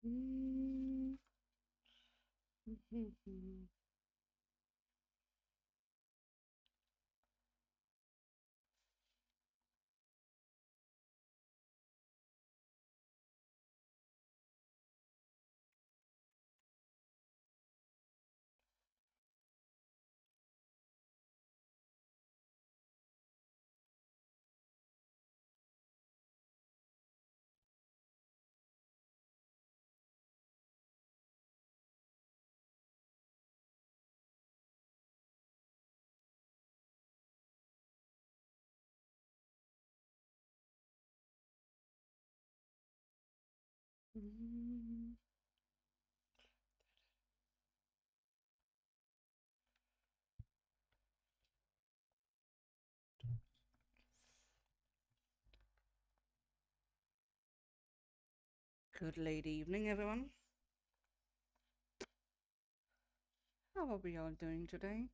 Mm. Mm. Good late evening, everyone. How are we all doing today?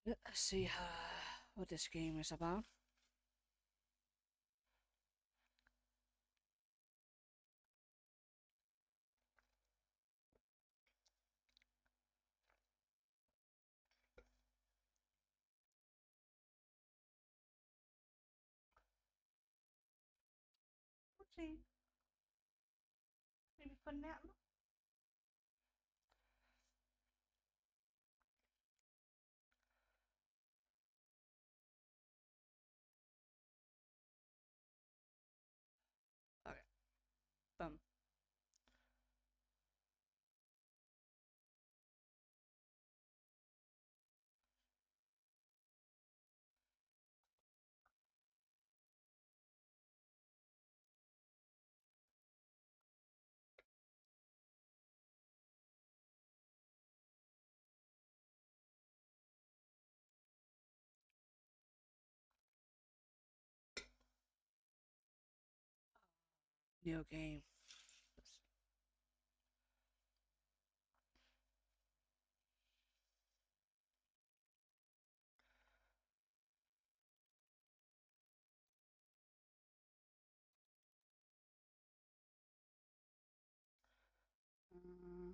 Let's see what this game is about. Let's see. Maybe for now. Okay. Boom. New game. Uh,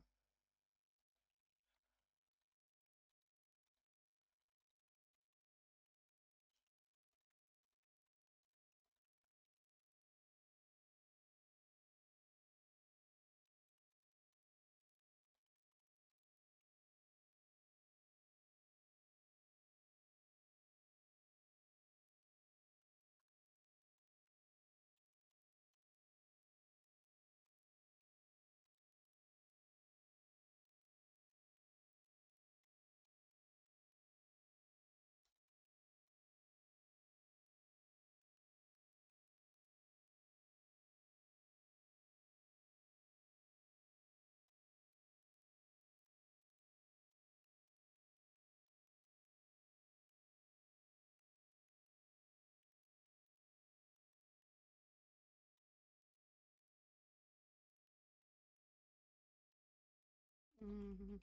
mm,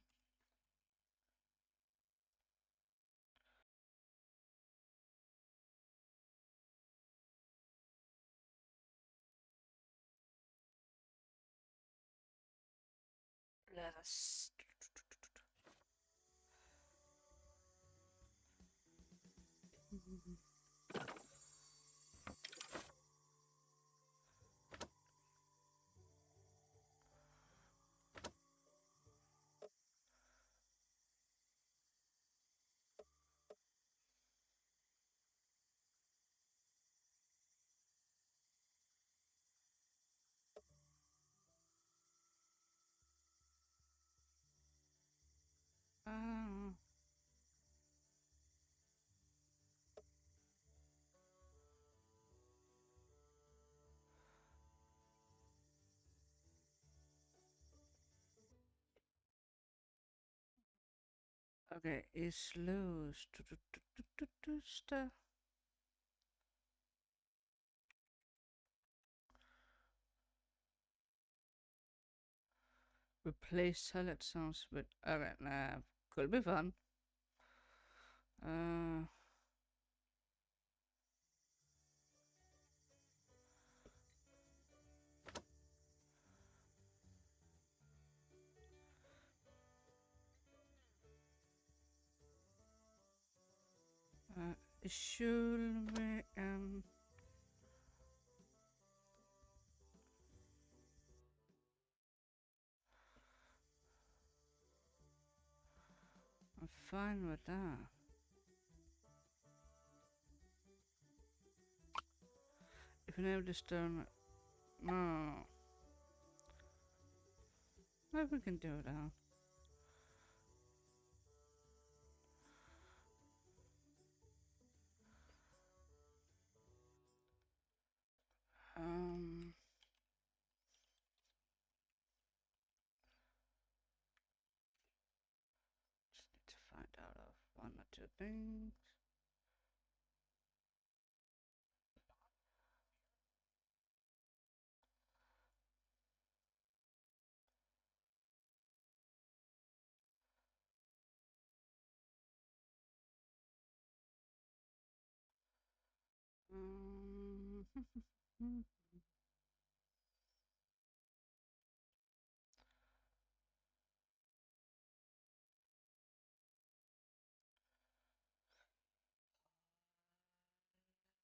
let us. Uh, Okay, is loose. Stuff. Replace salad sounds with. Okay, nah, could be fun. Should we I'm fine with that. If you name this turn, no, maybe we can do that. Um, just need to find out of one or two things.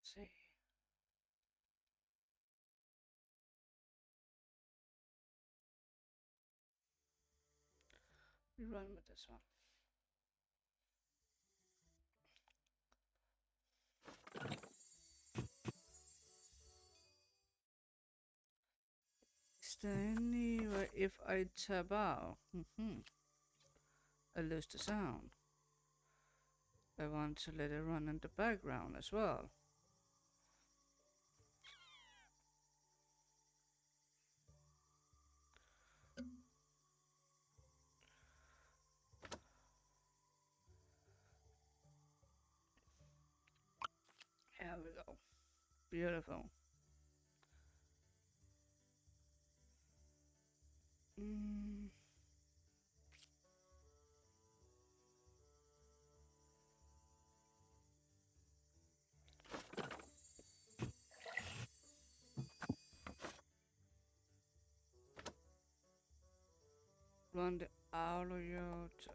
Let's see. We run with this one. Is there any way if I tab out? I lose the sound. I want to let it run in the background as well. There we go. Beautiful. Run the audio to.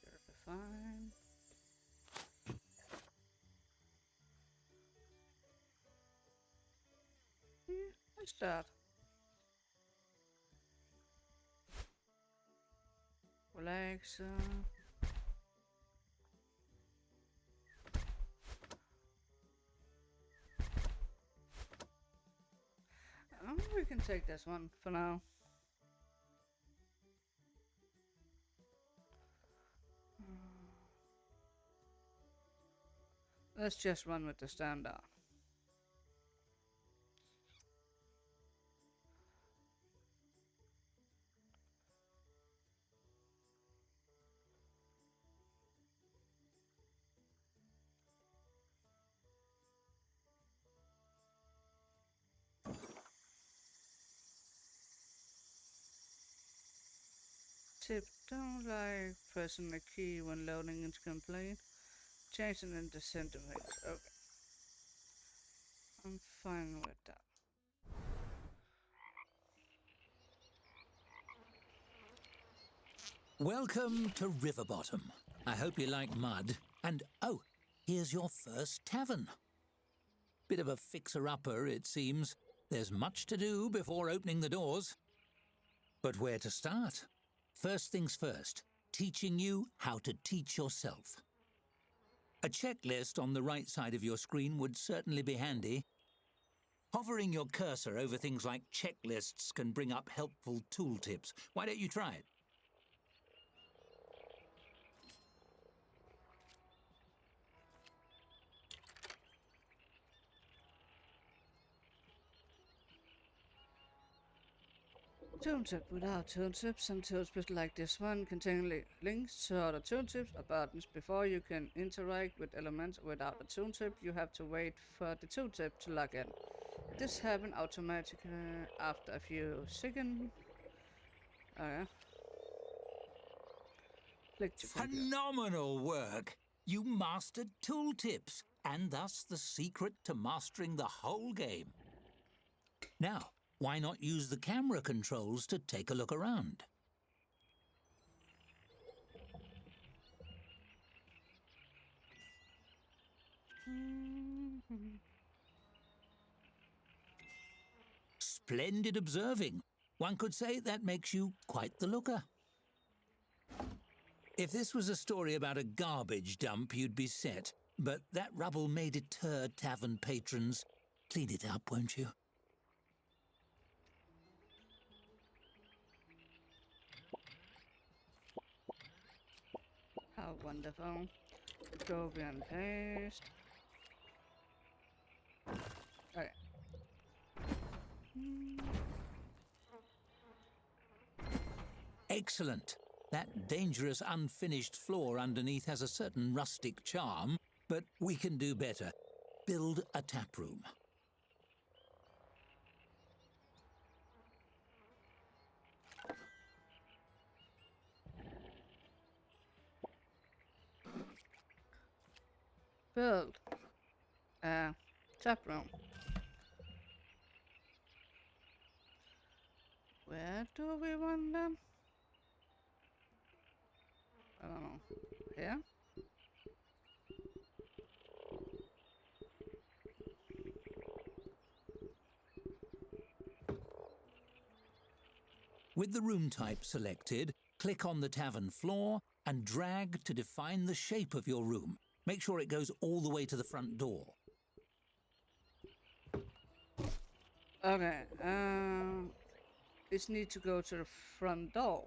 Should be fine. Yeah, what's that? Relax. We can take this one for now. Let's just run with the standard. Tip, don't like pressing the key when loading into complaint. Changing into centimeters. Okay. I'm fine with that. Welcome to Riverbottom. I hope you like mud. And oh, here's your first tavern. Bit of a fixer-upper, it seems. There's much to do before opening the doors. But where to start? First things first, teaching you how to teach yourself. A checklist on the right side of your screen would certainly be handy. Hovering your cursor over things like checklists can bring up helpful tooltips. Why don't you try it? Tooltip. Without tooltips, some tooltips like this one contain links to other tooltips or buttons. Before you can interact with elements without a tooltip, you have to wait for the tooltip to log in. This happens automatically after a few seconds. Okay. Click to complete. Phenomenal work! You mastered tooltips, and thus the secret to mastering the whole game. Now, why not use the camera controls to take a look around? Splendid observing. One could say that makes you quite the looker. If this was a story about a garbage dump, you'd be set. But that rubble may deter tavern patrons. Clean it up, won't you? How wonderful. Copy and paste. Okay. Excellent. That dangerous unfinished floor underneath has a certain rustic charm, but we can do better. Build a tap room. Build a tap room. Where do we want them? I don't know. Here? With the room type selected, click on the tavern floor and drag to define the shape of your room. Make sure it goes all the way to the front door. Okay. This needs to go to the front door.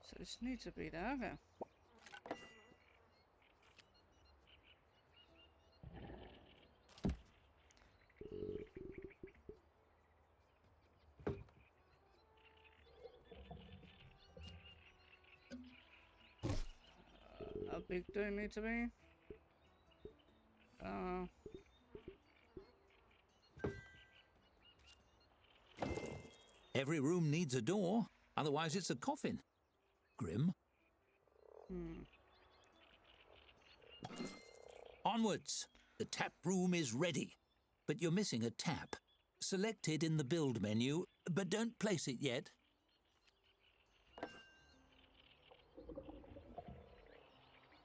So this needs to be there. Okay. How big do it need to be? Every room needs a door, otherwise it's a coffin. Grim. Onwards! The tap room is ready. But you're missing a tap. Select it in the build menu, but don't place it yet.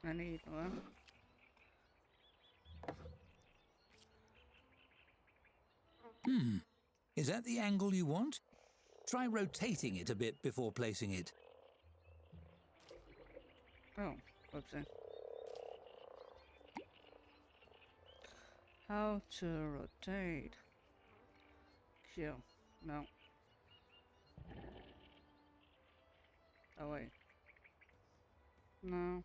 I need one. Is that the angle you want? Try rotating it a bit before placing it. Oh, whoopsie. How to rotate? Q. No. Oh wait. No.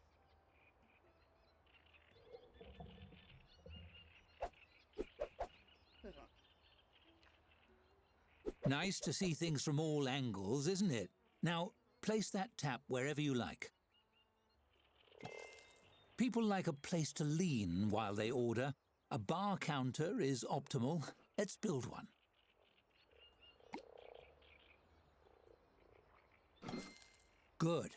This one. Nice to see things from all angles, isn't it? Now, place that tap wherever you like. People like a place to lean while they order. A bar counter is optimal. Let's build one. Good.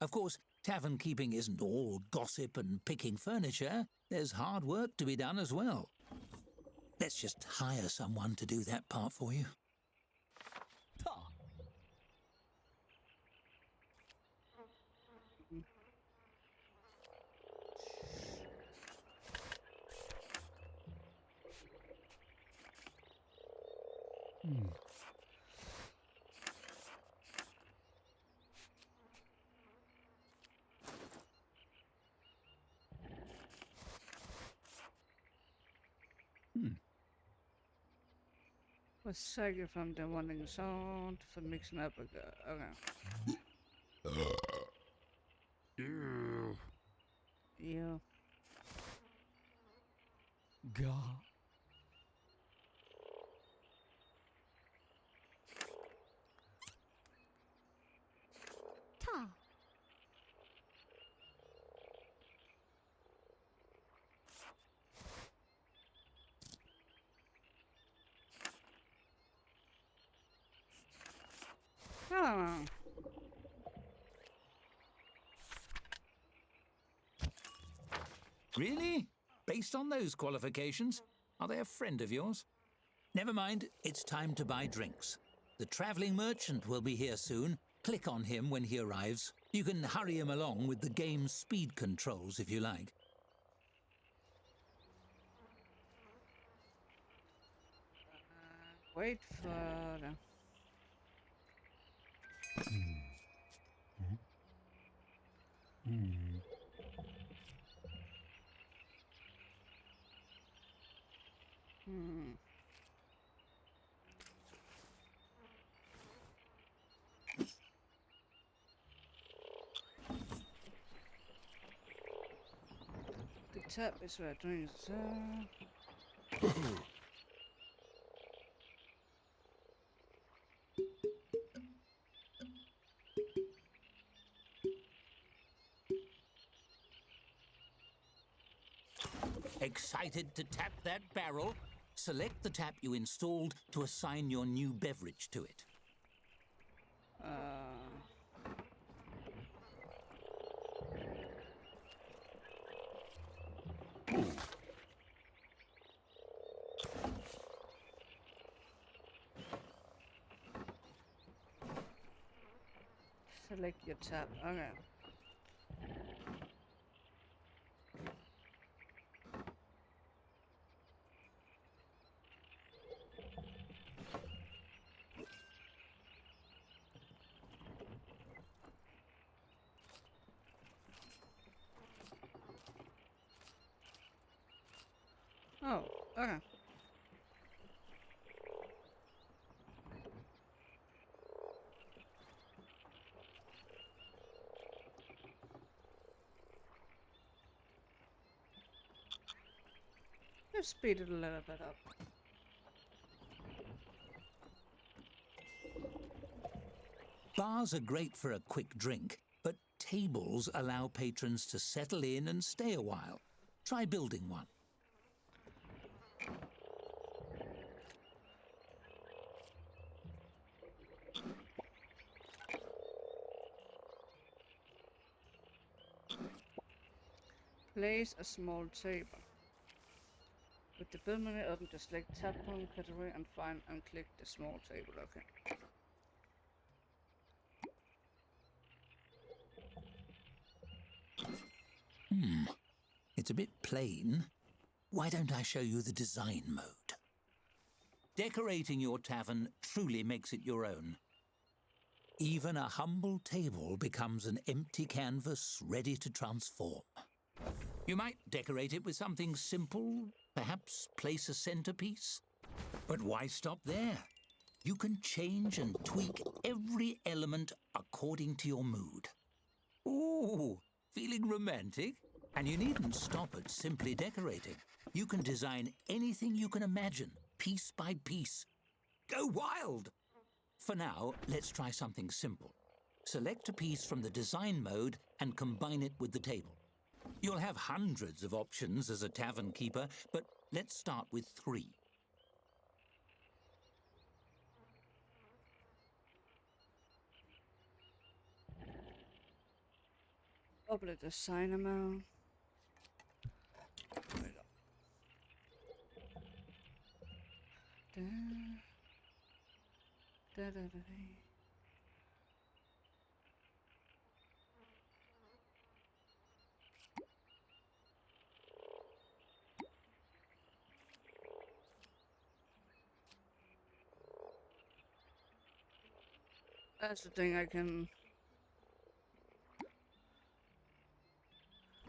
Of course, tavern keeping isn't all gossip and picking furniture. There's hard work to be done as well. Let's just hire someone to do that part for you. Save you from the wandering sound for mixing up again. Okay. Yeah. God. Ta. Ah. Really? Based on those qualifications? Are they a friend of yours? Never mind, it's time to buy drinks. The travelling merchant will be here soon. Click on him when he arrives. You can hurry him along with the game's speed controls if you like. Wait for the... Hmm. The tap is where drinks are. Excited to tap that barrel? Select the tap you installed to assign your new beverage to it. Select your tab. Okay. Oh, okay. Let's speed it a little bit up. Bars are great for a quick drink, but tables allow patrons to settle in and stay a while. Try building one. Place a small table. With the build menu open, just select tab home category and find and click the small table. Okay. It's a bit plain. Why don't I show you the design mode? Decorating your tavern truly makes it your own. Even a humble table becomes an empty canvas ready to transform. You might decorate it with something simple, perhaps place a centerpiece. But why stop there? You can change and tweak every element according to your mood. Ooh, feeling romantic? And you needn't stop at simply decorating. You can design anything you can imagine, piece by piece. Go wild! For now, let's try something simple. Select a piece from the design mode and combine it with the table. You'll have hundreds of options as a tavern keeper, but let's start with 3. Double the design amount. Da, da, da, da, da. That's the thing I can...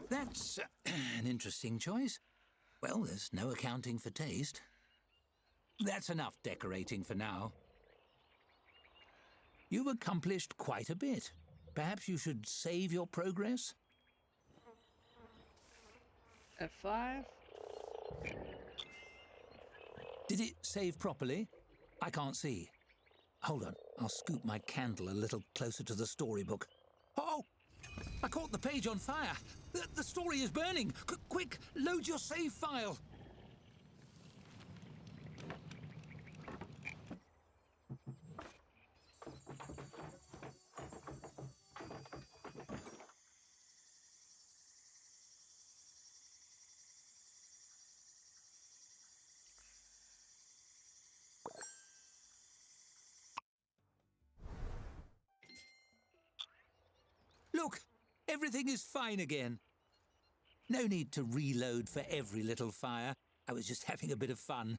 That's an interesting choice. Well, there's no accounting for taste. That's enough decorating for now. You've accomplished quite a bit. Perhaps you should save your progress? F5. Did it save properly? I can't see. Hold on, I'll scoot my candle a little closer to the storybook. Oh! I caught the page on fire! The story is burning! Quick, load your save file! Look, everything is fine again. No need to reload for every little fire. I was just having a bit of fun.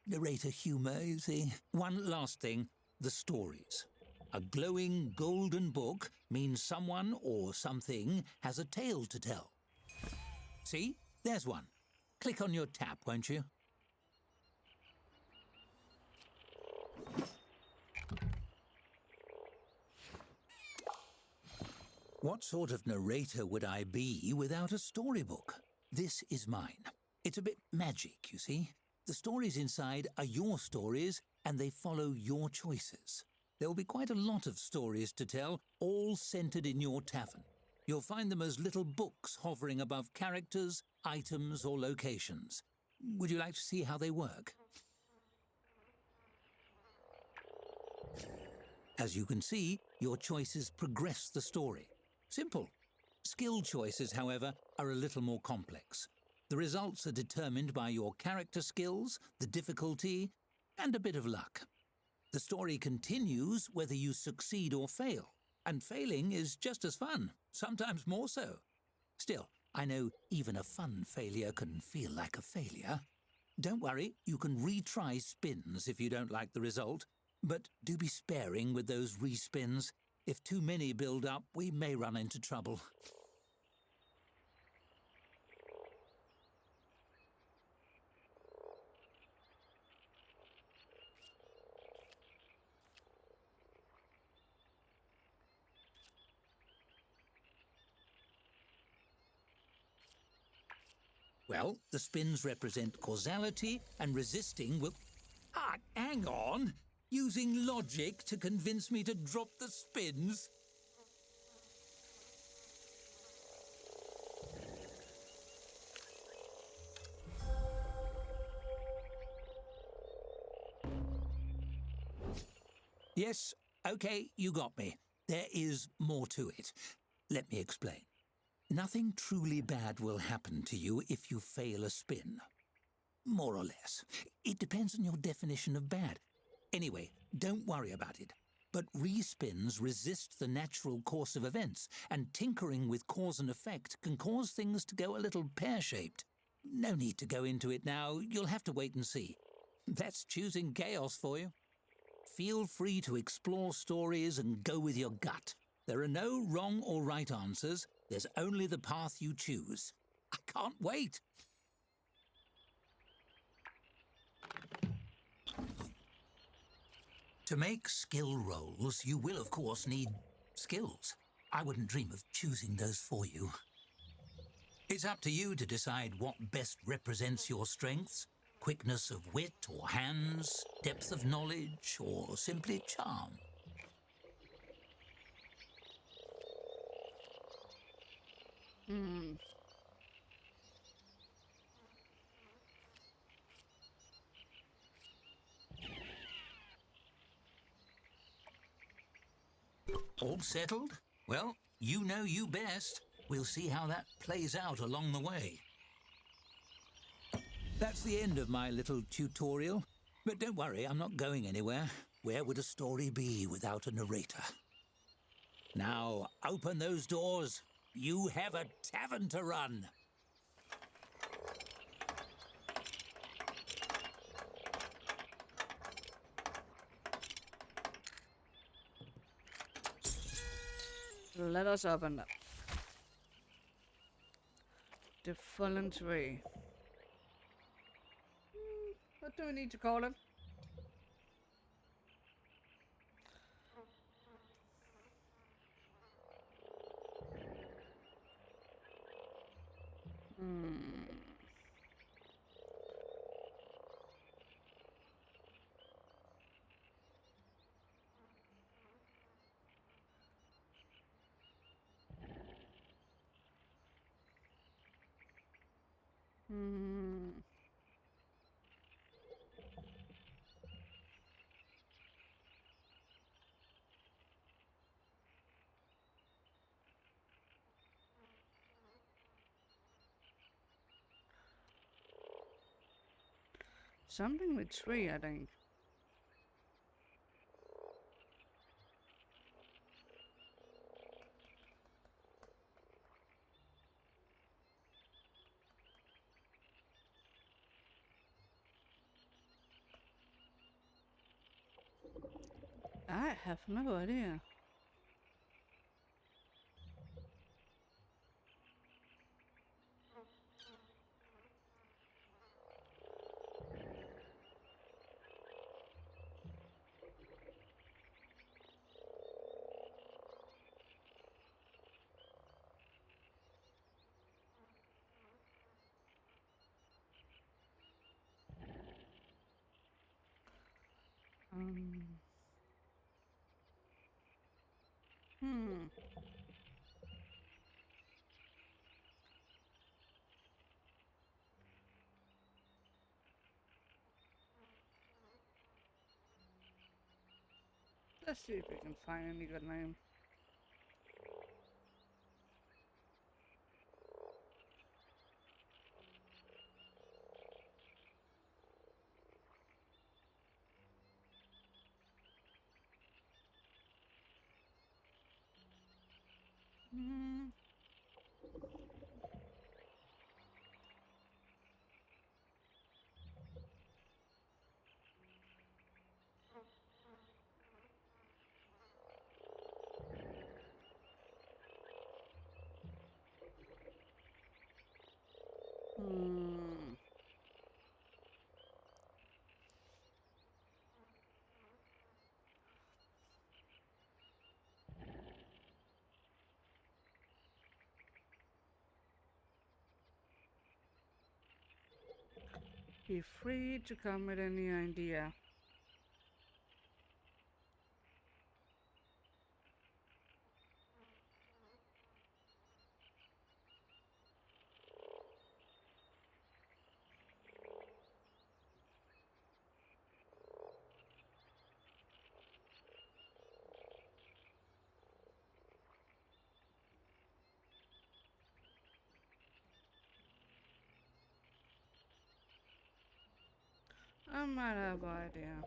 Narrator humour, you see. One last thing, the stories. A glowing golden book means someone or something has a tale to tell. See? There's one. Click on your tap, won't you? What sort of narrator would I be without a storybook? This is mine. It's a bit magic, you see. The stories inside are your stories, and they follow your choices. There will be quite a lot of stories to tell, all centered in your tavern. You'll find them as little books hovering above characters, items, or locations. Would you like to see how they work? As you can see, your choices progress the story. Simple. Skill choices, however, are a little more complex. The results are determined by your character skills, the difficulty, and a bit of luck. The story continues whether you succeed or fail, and failing is just as fun, sometimes more so. Still, I know even a fun failure can feel like a failure. Don't worry, you can retry spins if you don't like the result, but do be sparing with those respins. If too many build up, we may run into trouble. Well, the spins represent causality, and resisting will... hang on! Using logic to convince me to drop the spins? Yes, okay, you got me. There is more to it. Let me explain. Nothing truly bad will happen to you if you fail a spin. More or less. It depends on your definition of bad. Anyway, don't worry about it. But respins resist the natural course of events, and tinkering with cause and effect can cause things to go a little pear-shaped. No need to go into it now. You'll have to wait and see. That's choosing chaos for you. Feel free to explore stories and go with your gut. There are no wrong or right answers. There's only the path you choose. I can't wait. To make skill rolls, you will, of course, need skills. I wouldn't dream of choosing those for you. It's up to you to decide what best represents your strengths. Quickness of wit or hands, depth of knowledge, or simply charm. All settled? Well, you know you best. We'll see how that plays out along the way. That's the end of my little tutorial. But don't worry, I'm not going anywhere. Where would a story be without a narrator? Now, open those doors. You have a tavern to run. Let us open them. The Fallen Tree. What do we need to call it? Hmm. Something with tree, I think. I have no idea. Um. Hmm. Let's see if we can find any good name. Hmm. Hmm. Be free to come with any idea. I might have idea.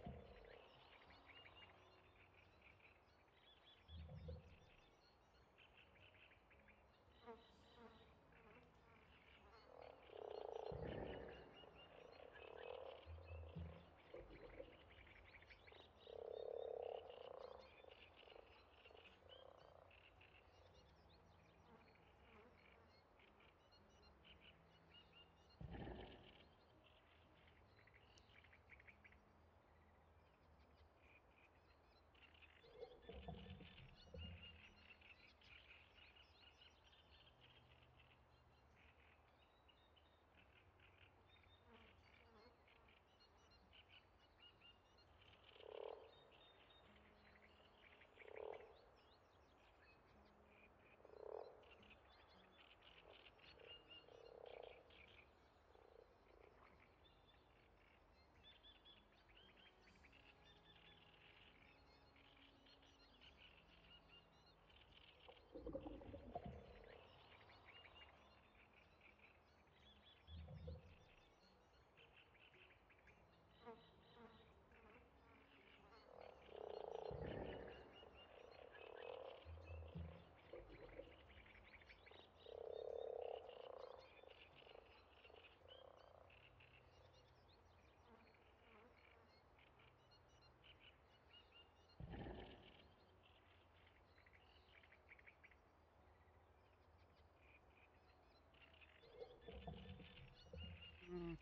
Hmm.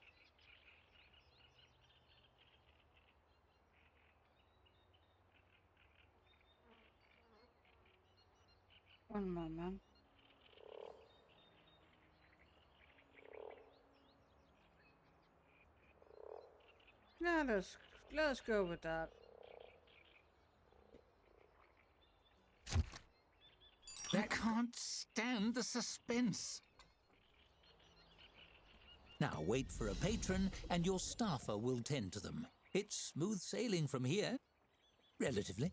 One moment. Yeah, let's go with that. I can't stand the suspense. Now wait for a patron and your staffer will tend to them. It's smooth sailing from here. Relatively.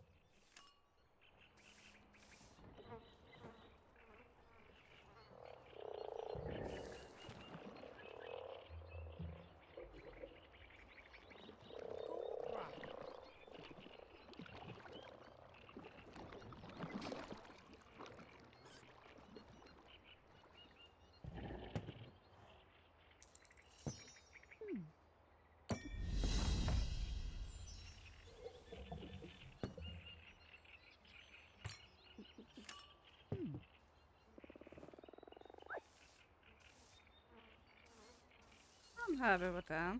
I'm happy with that.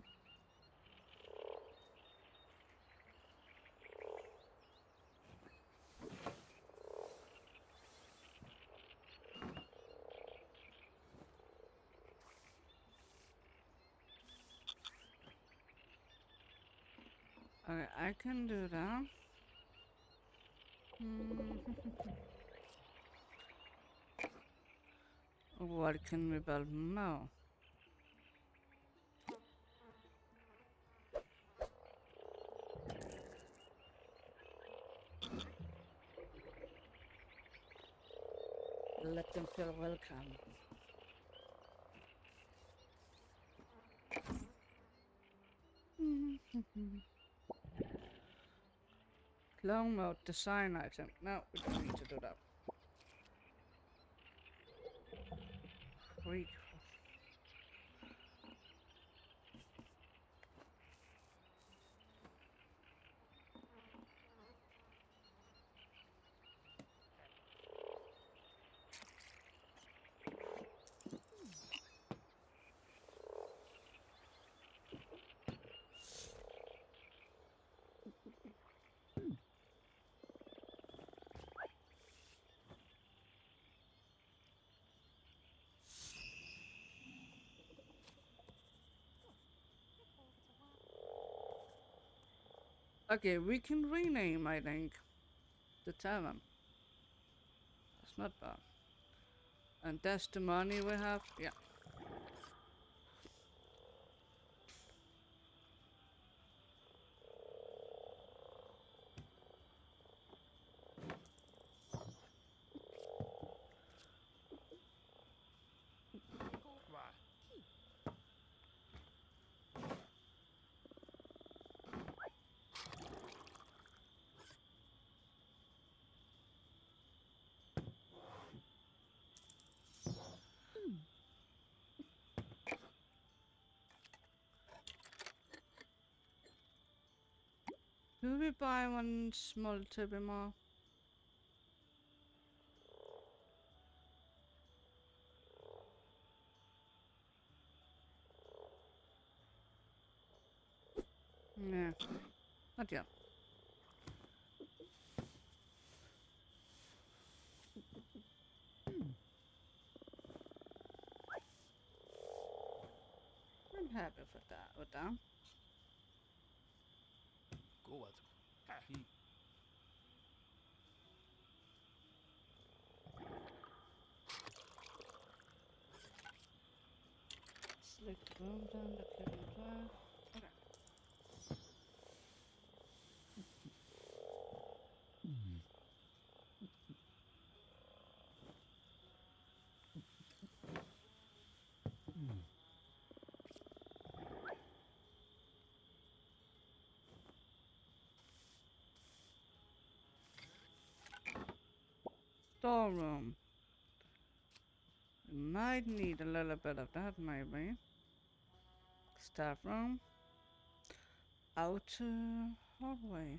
Okay, I can do that. What can we build more? Let them feel welcome. Clone mode design item. No, we don't need to do that. Freak. Okay, we can rename, I think, the tavern. That's not bad. And that's the money we have? Yeah. Do we buy one small tibby more? Yeah. Not yet. I'm happy with that. Select the room down, the click and drag. Okay. Storeroom. We might need a little bit of that, maybe. Staff room. Outer hallway.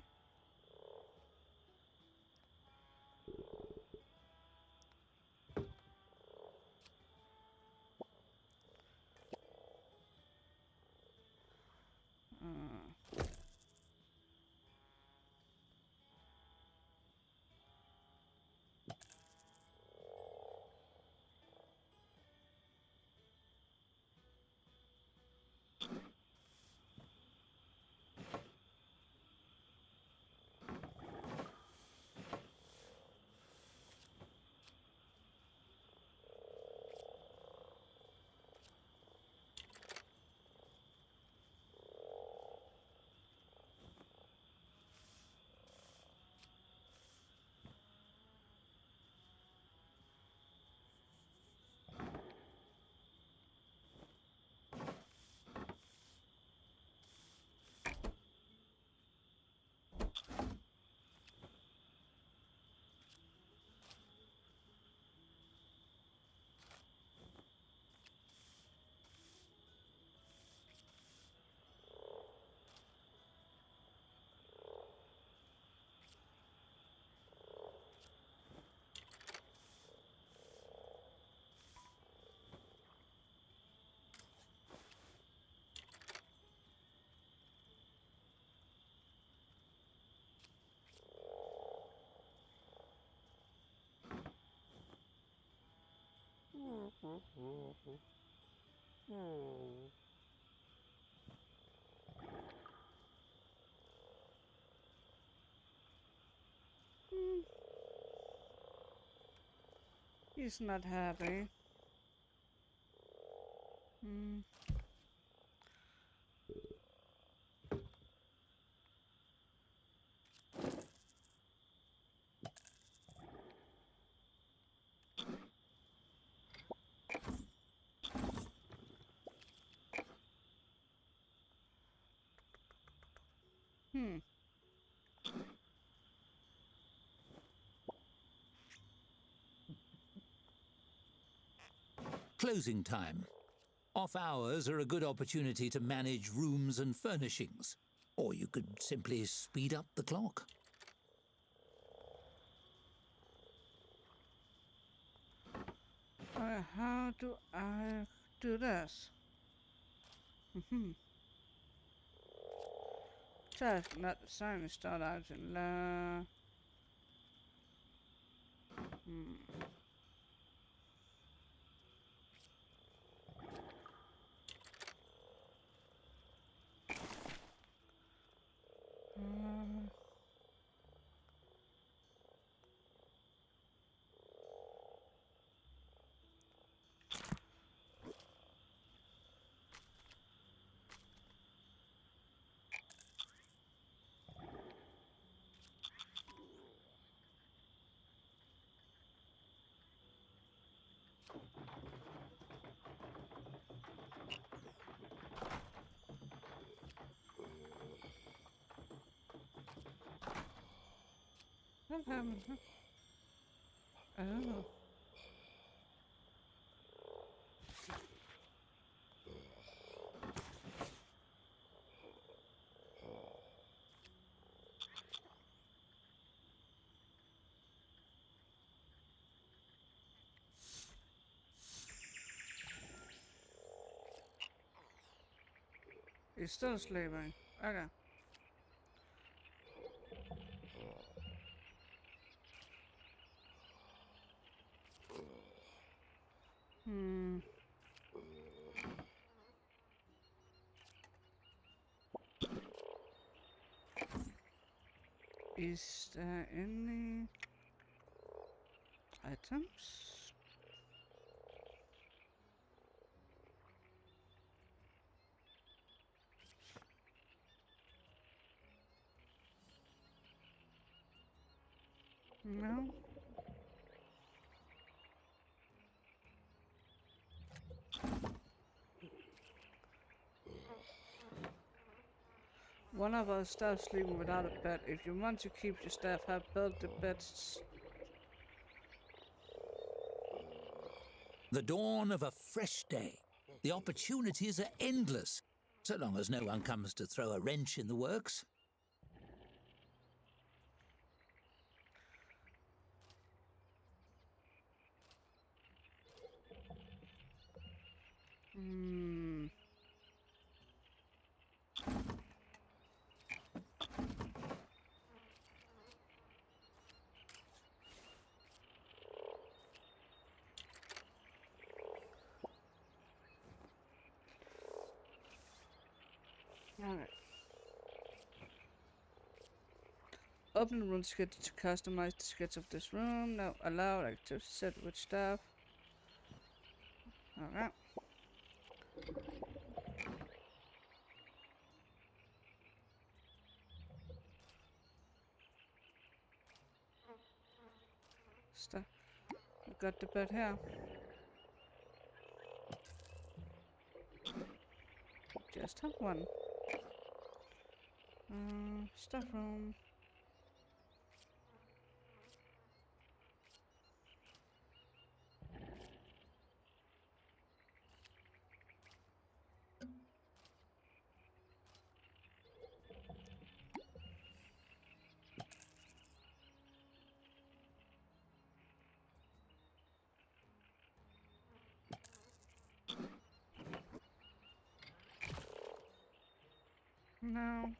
Uh, Hmm, he's not happy. Hmm. Hmm. Closing time. Off hours are a good opportunity to manage rooms and furnishings. Or you could simply speed up the clock. How do I do this? Hmm. Task not assigned. Start out in la. Hmm. Uh, what happened? Oh. He's still sleeping. Okay. Hmm. Is there any items? No. One of our staff sleeping without a bed. If you want to keep your staff, have built the beds. The dawn of a fresh day. The opportunities are endless, so long as no one comes to throw a wrench in the works. Hmm. Alright. Open the room sketch to customize the sketch of this room. Now allow active set with staff. Alright. Staff. We got the bed here. Just have one. Staff room. No.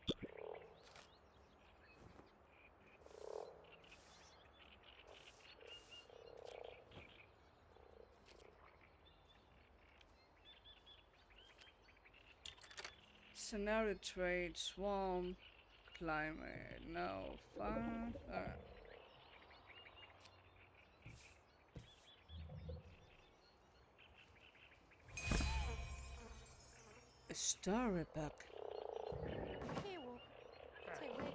Scenario trade, swarm, climate, no, 5. A storybook. Here, walk. Take where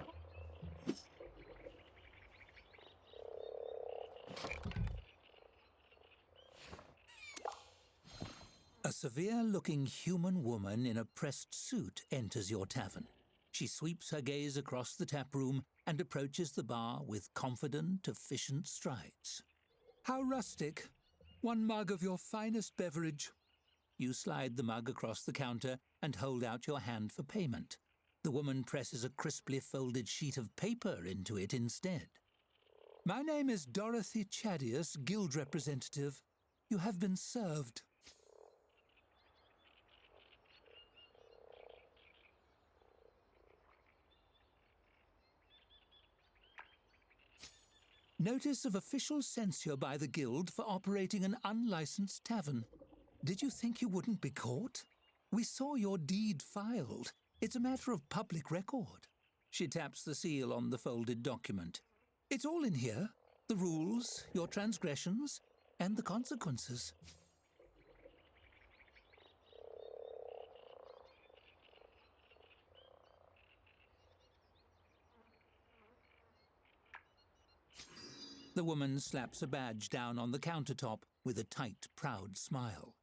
A severe-looking human woman in a pressed suit enters your tavern. She sweeps her gaze across the tap room and approaches the bar with confident, efficient strides. How rustic! 1 mug of your finest beverage. You slide the mug across the counter and hold out your hand for payment. The woman presses a crisply folded sheet of paper into it instead. My name is Dorothy Chadius, guild representative. You have been served. Notice of official censure by the guild for operating an unlicensed tavern. Did you think you wouldn't be caught? We saw your deed filed. It's a matter of public record. She taps the seal on the folded document. It's all in here. The rules, your transgressions, and the consequences. The woman slaps a badge down on the countertop with a tight, proud smile.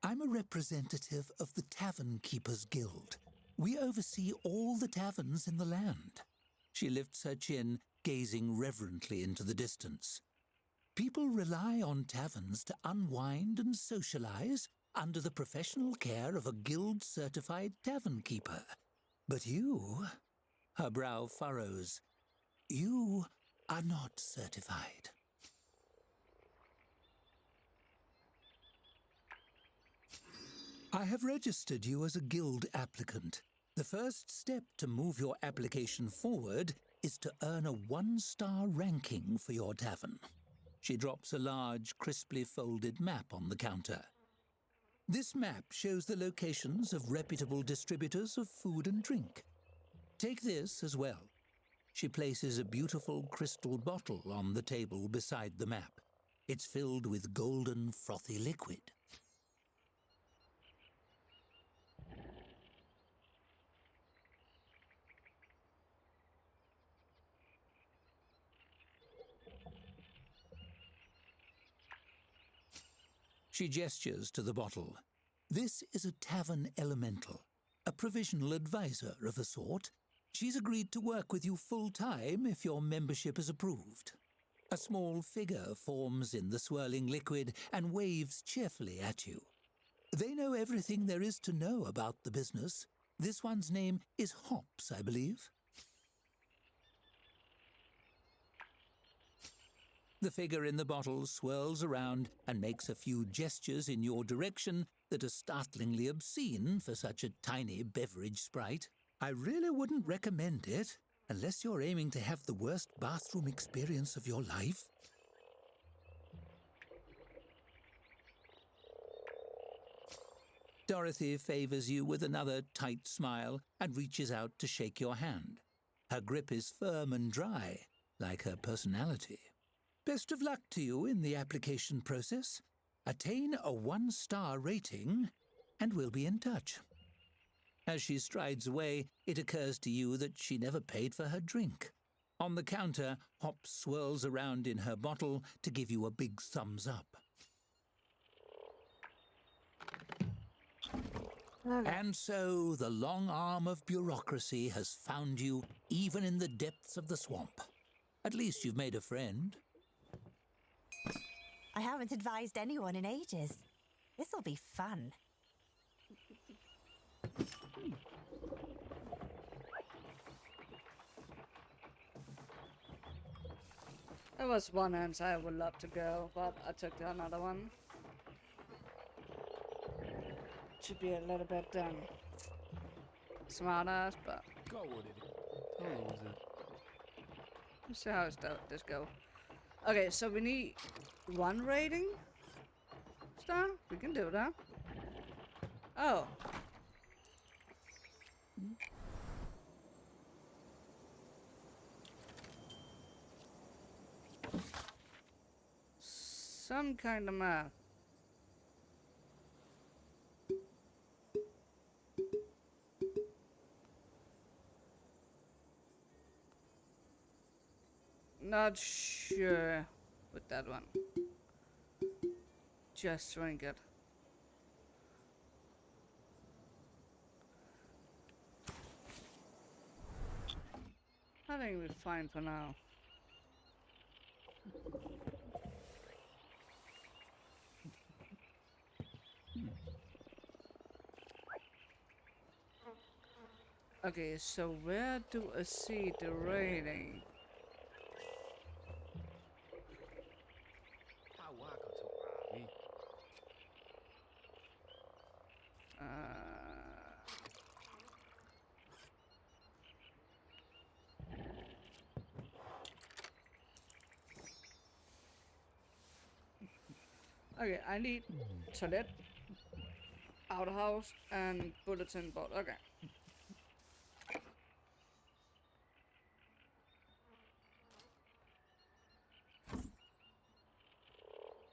I'm a representative of the Tavern Keepers Guild. We oversee all the taverns in the land. She lifts her chin, gazing reverently into the distance. People rely on taverns to unwind and socialize under the professional care of a guild-certified tavern keeper. But you... Her brow furrows. You are not certified. I have registered you as a guild applicant. The first step to move your application forward is to earn a 1-star ranking for your tavern. She drops a large, crisply folded map on the counter. This map shows the locations of reputable distributors of food and drink. Take this as well. She places a beautiful crystal bottle on the table beside the map. It's filled with golden, frothy liquid. She gestures to the bottle. This is a tavern elemental, a provisional advisor of a sort. She's agreed to work with you full-time if your membership is approved. A small figure forms in the swirling liquid and waves cheerfully at you. They know everything there is to know about the business. This one's name is Hops, I believe. The figure in the bottle swirls around and makes a few gestures in your direction that are startlingly obscene for such a tiny beverage sprite. I really wouldn't recommend it, unless you're aiming to have the worst bathroom experience of your life. Dorothy favors you with another tight smile and reaches out to shake your hand. Her grip is firm and dry, like her personality. Best of luck to you in the application process. Attain a 1-star rating, and we'll be in touch. As she strides away, it occurs to you that she never paid for her drink. On the counter, Hops swirls around in her bottle to give you a big thumbs up. Okay. And so the long arm of bureaucracy has found you even in the depths of the swamp. At least you've made a friend. I haven't advised anyone in ages. This'll be fun. There was one answer I would love to go, but I took another one. To be a little bit smart ass, but Go with it. Totally was it. let's see how this go. Okay, so we need 1 rating star. We can do that. Oh. Some kind of map. Not sure with that one. Just drink it. I think we're fine for now. Okay, so where do I see the rating? Okay, I need toilet, outhouse, and bulletin board. Okay.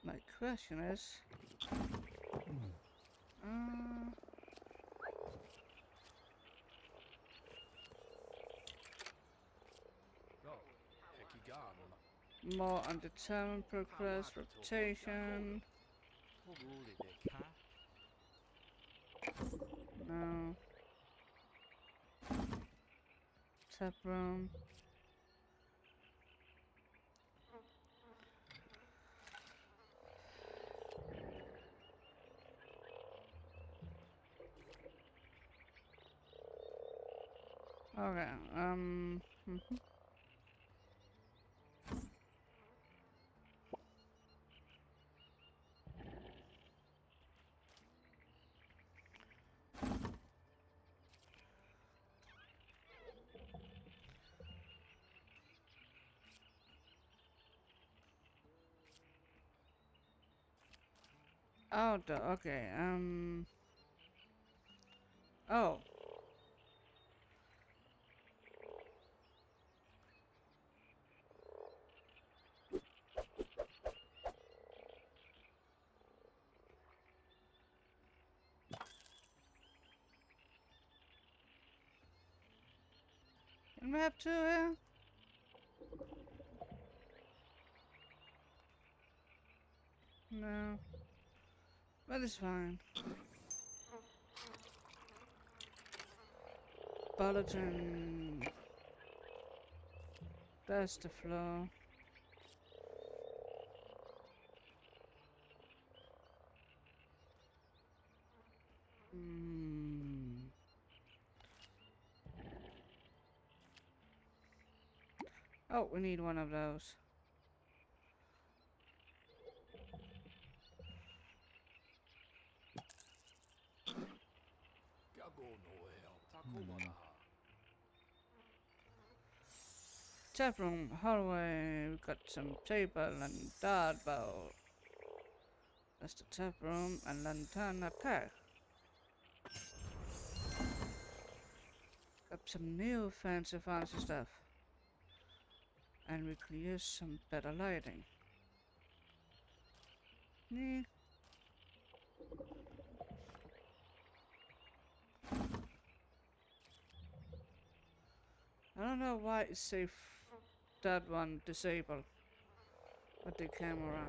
My question is, more undetermined progress, reputation. No. Tap room. Okay, outdoor, okay, oh. Can we have two here? No. But it's fine. Bulletin. That's the floor. Oh, we need one of those. Tap room, hallway, we got some table and dartboard. That's the tap room and lantana pack. Got some new fancy stuff. And we could use some better lighting. Nee. I don't know why it's safe that one disabled with the camera.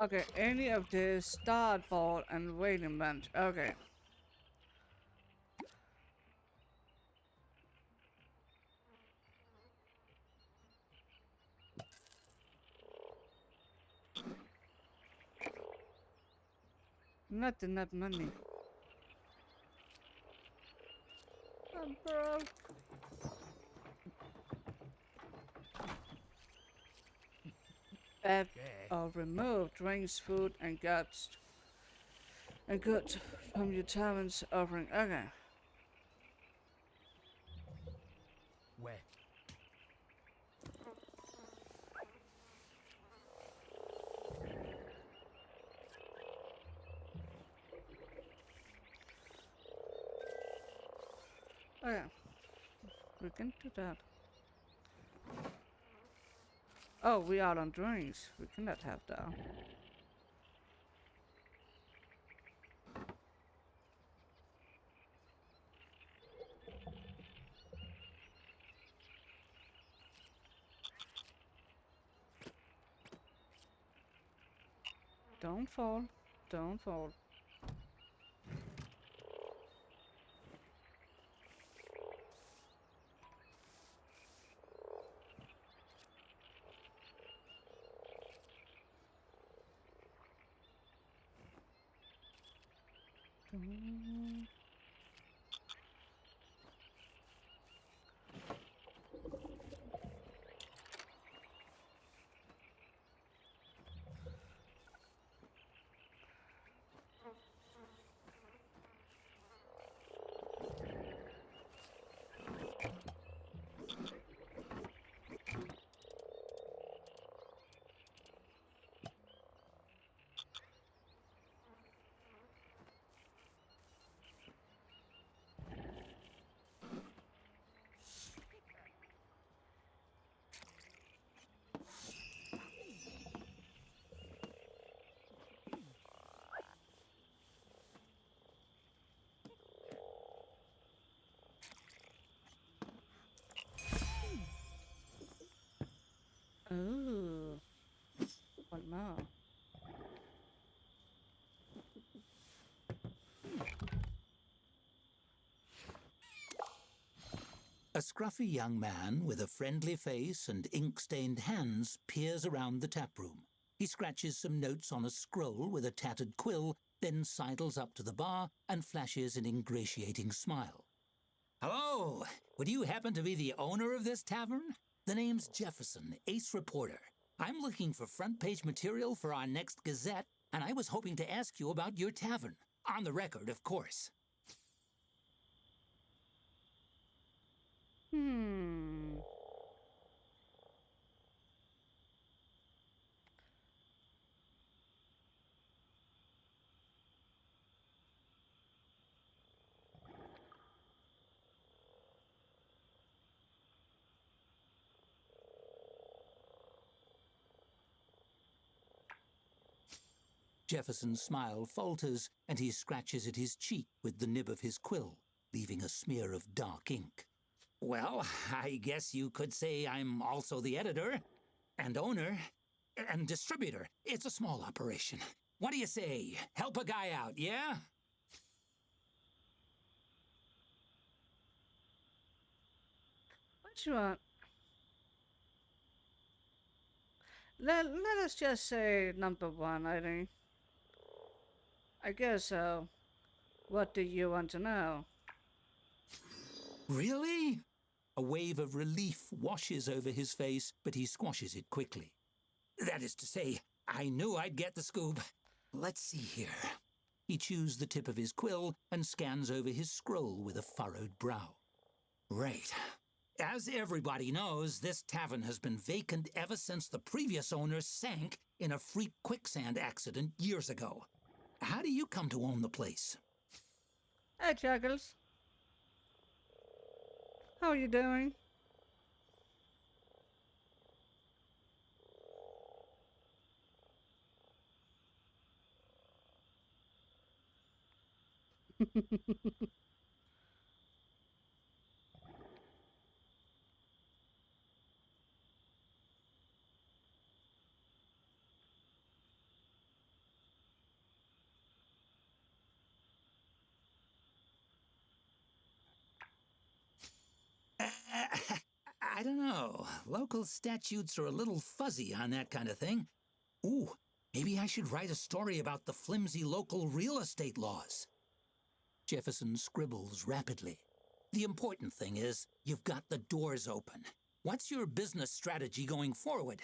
Okay, any of this dartboard and waiting bench. Okay. Not enough money. I'm broke. Add Okay. or remove drinks, food, and goods from your tavern's offering. Okay. Where? Okay. We can do that. Oh, we are on drinks. We cannot have that. Don't fall. Don't fall. Don't. Oh. What more? A scruffy young man with a friendly face and ink-stained hands peers around the tap room. He scratches some notes on a scroll with a tattered quill, then sidles up to the bar and flashes an ingratiating smile. Hello! Would you happen to be the owner of this tavern? The name's Jefferson, ace reporter. I'm looking for front-page material for our next Gazette, and I was hoping to ask you about your tavern. On the record, of course. Hmm. Jefferson's smile falters, and he scratches at his cheek with the nib of his quill, leaving a smear of dark ink. Well, I guess you could say I'm also the editor, and owner, and distributor. It's a small operation. What do you say? Help a guy out, yeah? What you want? Let us just say number one, I think. I guess so. What do you want to know? Really? A wave of relief washes over his face, but he squashes it quickly. That is to say, I knew I'd get the scoop. Let's see here. He chews the tip of his quill and scans over his scroll with a furrowed brow. Right. As everybody knows, this tavern has been vacant ever since the previous owner sank in a freak quicksand accident years ago. How do you come to own the place? Hey, Chuckles. How are you doing? I don't know. Local statutes are a little fuzzy on that kind of thing. Ooh, maybe I should write a story about the flimsy local real estate laws. Jefferson scribbles rapidly. The important thing is you've got the doors open. What's your business strategy going forward?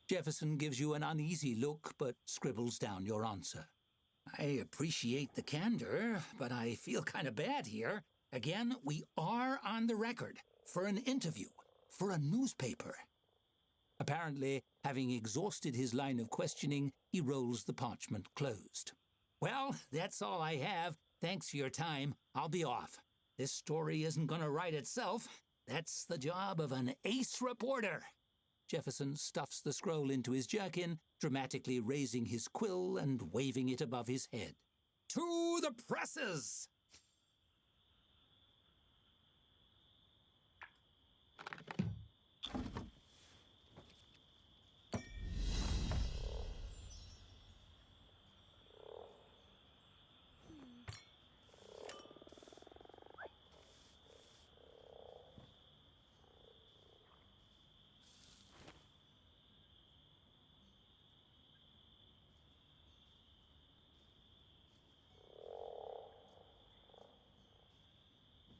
Jefferson gives you an uneasy look but scribbles down your answer. I appreciate the candor, but I feel kind of bad here. Again, we are on the record for an interview, for a newspaper. Apparently, having exhausted his line of questioning, he rolls the parchment closed. Well, that's all I have. Thanks for your time. I'll be off. This story isn't going to write itself. That's the job of an ace reporter. Jefferson stuffs the scroll into his jerkin, dramatically raising his quill and waving it above his head. To the presses!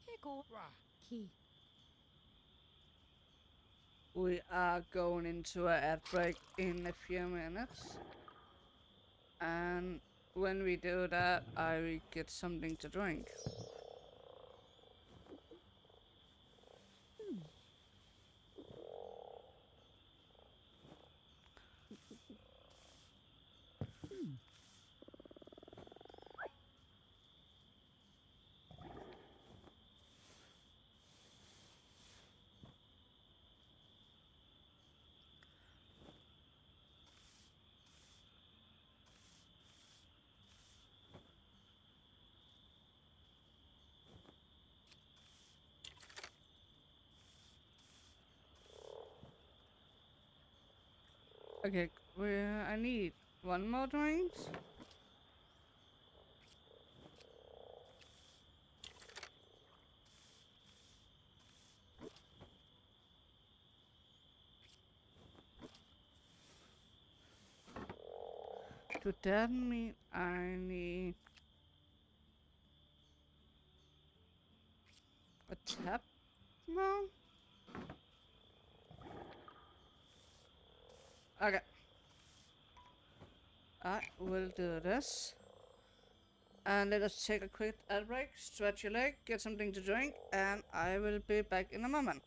Here, go. Rah. Key. We are going into an ad break in a few minutes. And when we do that, I will get something to drink. Okay, I need one more drink. Could that mean I need a tap now? Okay. I will do this. And let us take a quick ad break, stretch your leg, get something to drink, and I will be back in a moment.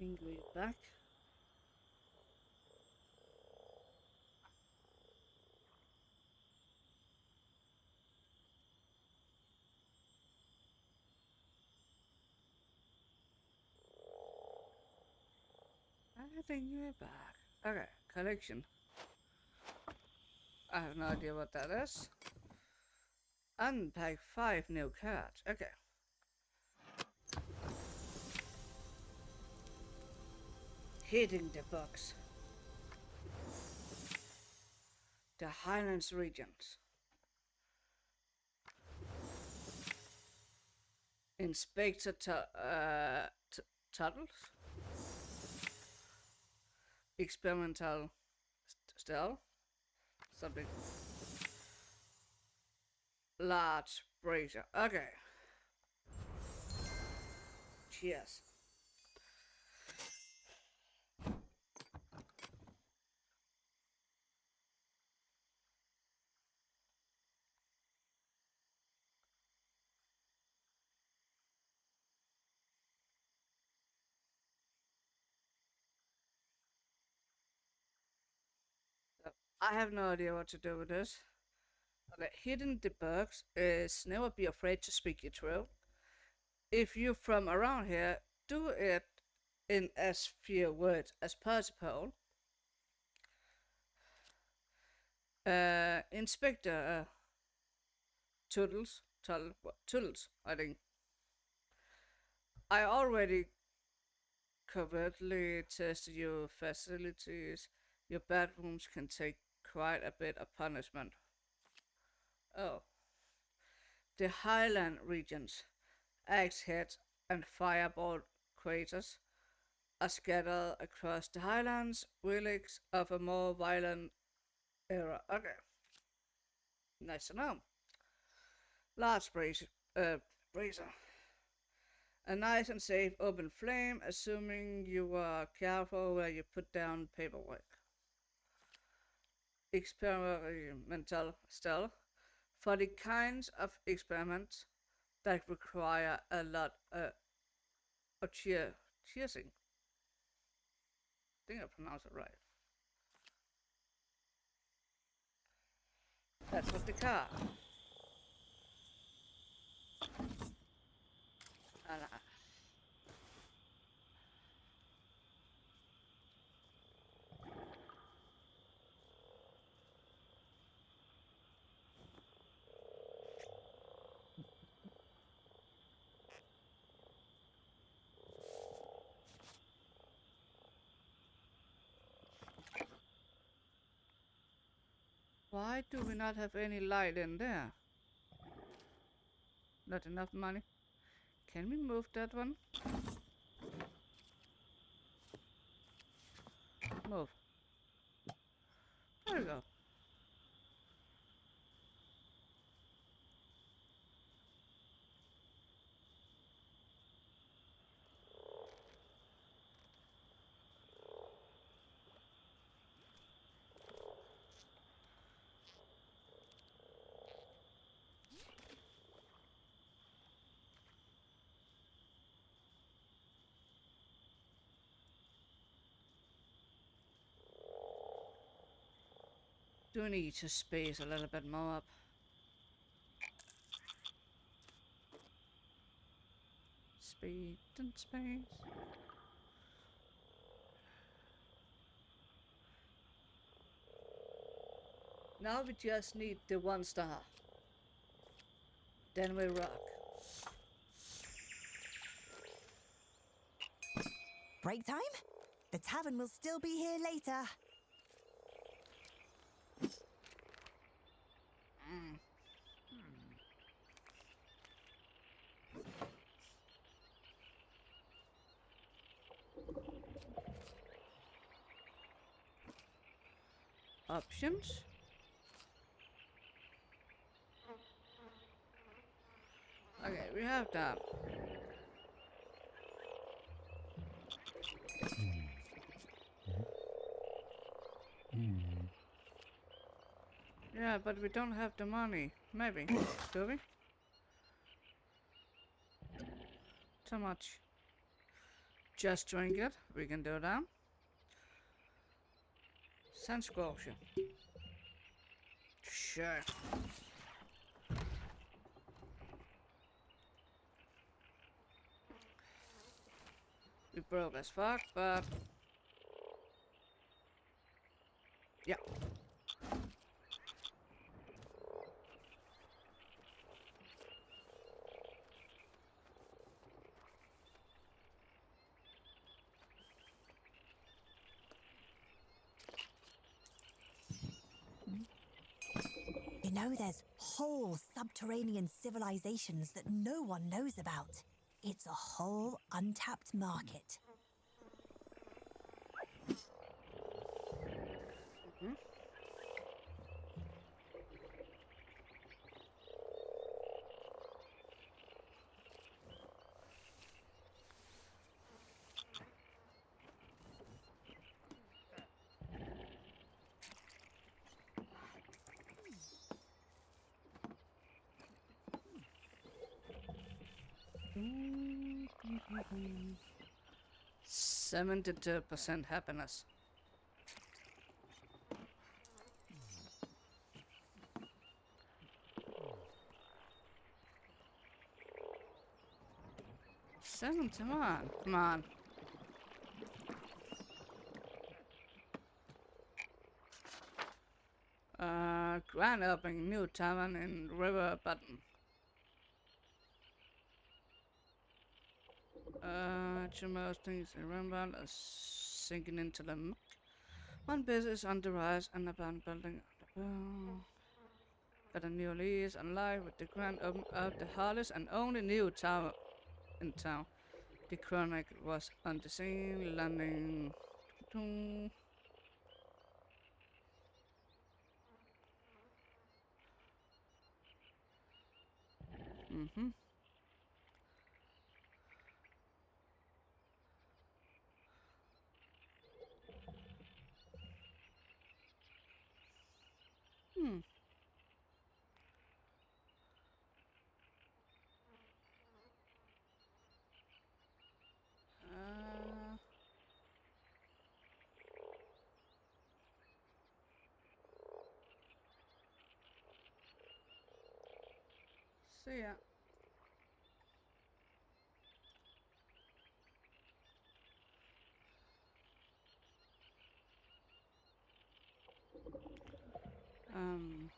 think we're back. I think we're back. Okay, collection. I have no idea what that is. Unpack 5 new cards. Okay. Hitting the box. The Highlands regions. Inspector Tuttles. Experimental style. Something. Large brazier. Okay. Cheers. I have no idea what to do with this. Okay, hidden debugs is never be afraid to speak your truth. If you're from around here, do it in as few words as possible. Inspector Toodles, I think. I already covertly tested your facilities. Your bedrooms can take quite a bit of punishment. Oh. The highland regions, axe heads, and fireball craters are scattered across the highlands, relics of a more violent era. Okay, nice to know. Large brazier. A nice and safe open flame, assuming you are careful where you put down paperwork. Experimental style. For the kinds of experiments that require a lot of cheersing. I think I pronounced it right. That's what the car. Why do we not have any light in there? Not enough money. Can we move that one? Move. There we go. Do need to space a little bit more up. Speed and space. Now we just need the 1 star. Then we rock. Break time? The tavern will still be here later. Options. Okay, we have that. Yeah, but we don't have the money. Maybe. Do we? Too much. just drink it. We can do that. San Scorpio. Sure. We broke as fuck, but yeah. You know, there's whole subterranean civilizations that no one knows about. It's a whole untapped market. Mhm. Mm, 72% happiness. Come on, come on. Grand opening new tavern in River Bottom. Two most things in Rembrandt are sinking into the muck. One business on the rise and abandoned building got a new lease on life with the grand open of the hardest and only new tower in town. The chronic was on the scene, landing. Mm-hmm. Hmm. Uh, See ya. Um.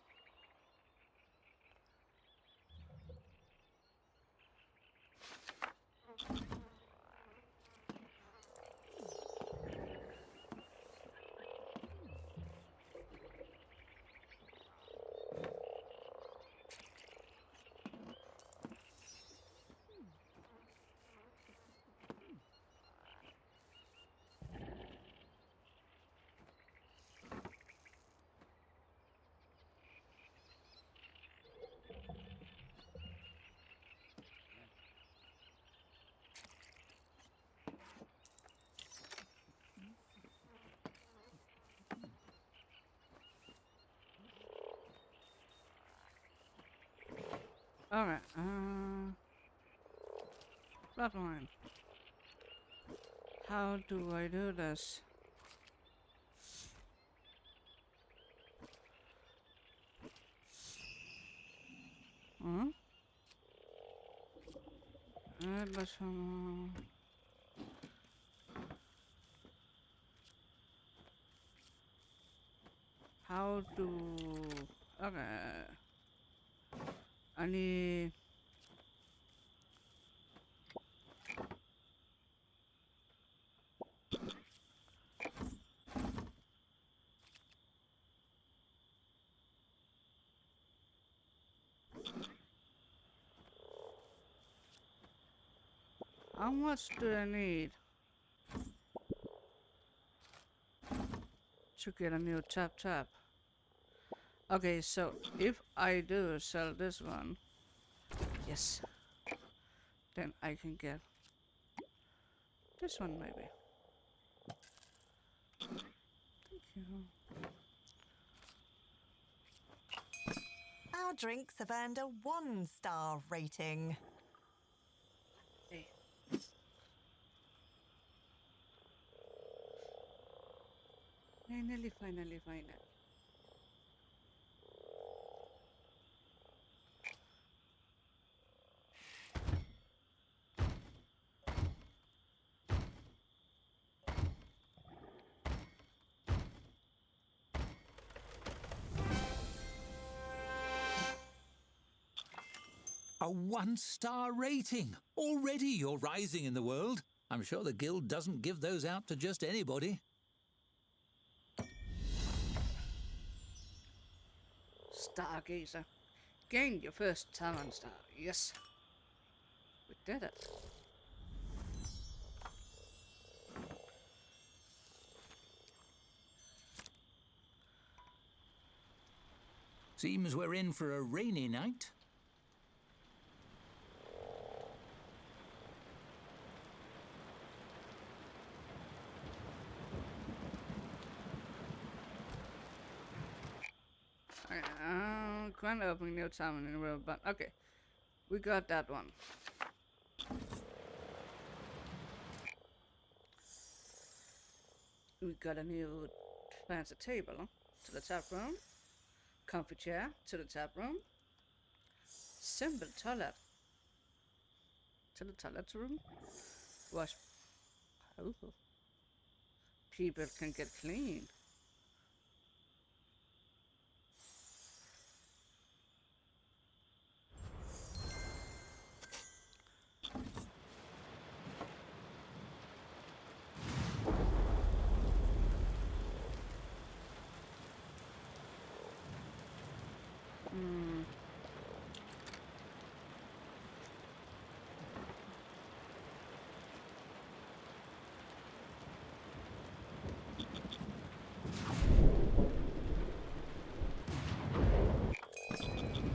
Alright, Bloodline. How do I do this? Huh? How do... Okay. I need... How much do I need to get a new tap? Okay, so if I do sell this one, yes, then I can get this one maybe. Thank you. Our drinks have earned a 1-star rating. Hey. Finally, finally, finally. A 1-star rating! Already you're rising in the world. I'm sure the guild doesn't give those out to just anybody. Stargazer. Gain your first Tavern star. Yes. We did it. Seems we're in for a rainy night. Can't open new tavern in the world, but okay. We got that one. We got a new fancy table to the tap room. Comfy chair to the tap room. Simple toilet to the toilet room. Wash. Oh. People can get clean.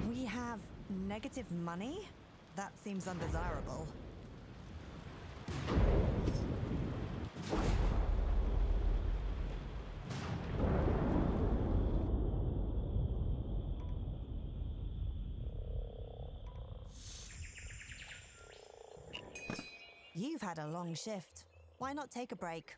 We have negative money? That seems undesirable. You've had a long shift. Why not take a break?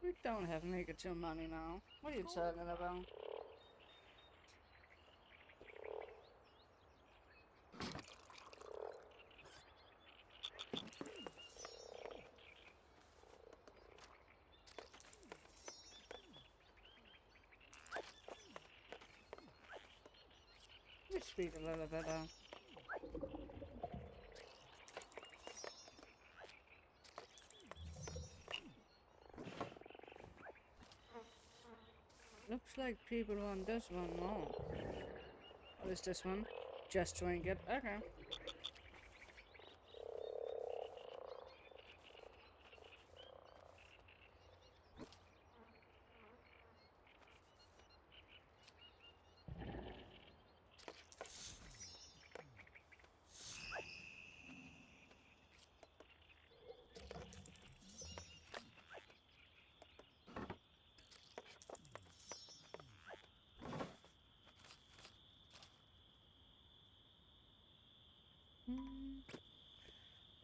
We don't have negative money now. What are you talking about? We speed a little bit up. Looks like people want this one more. What is this one? Just drink it. Okay.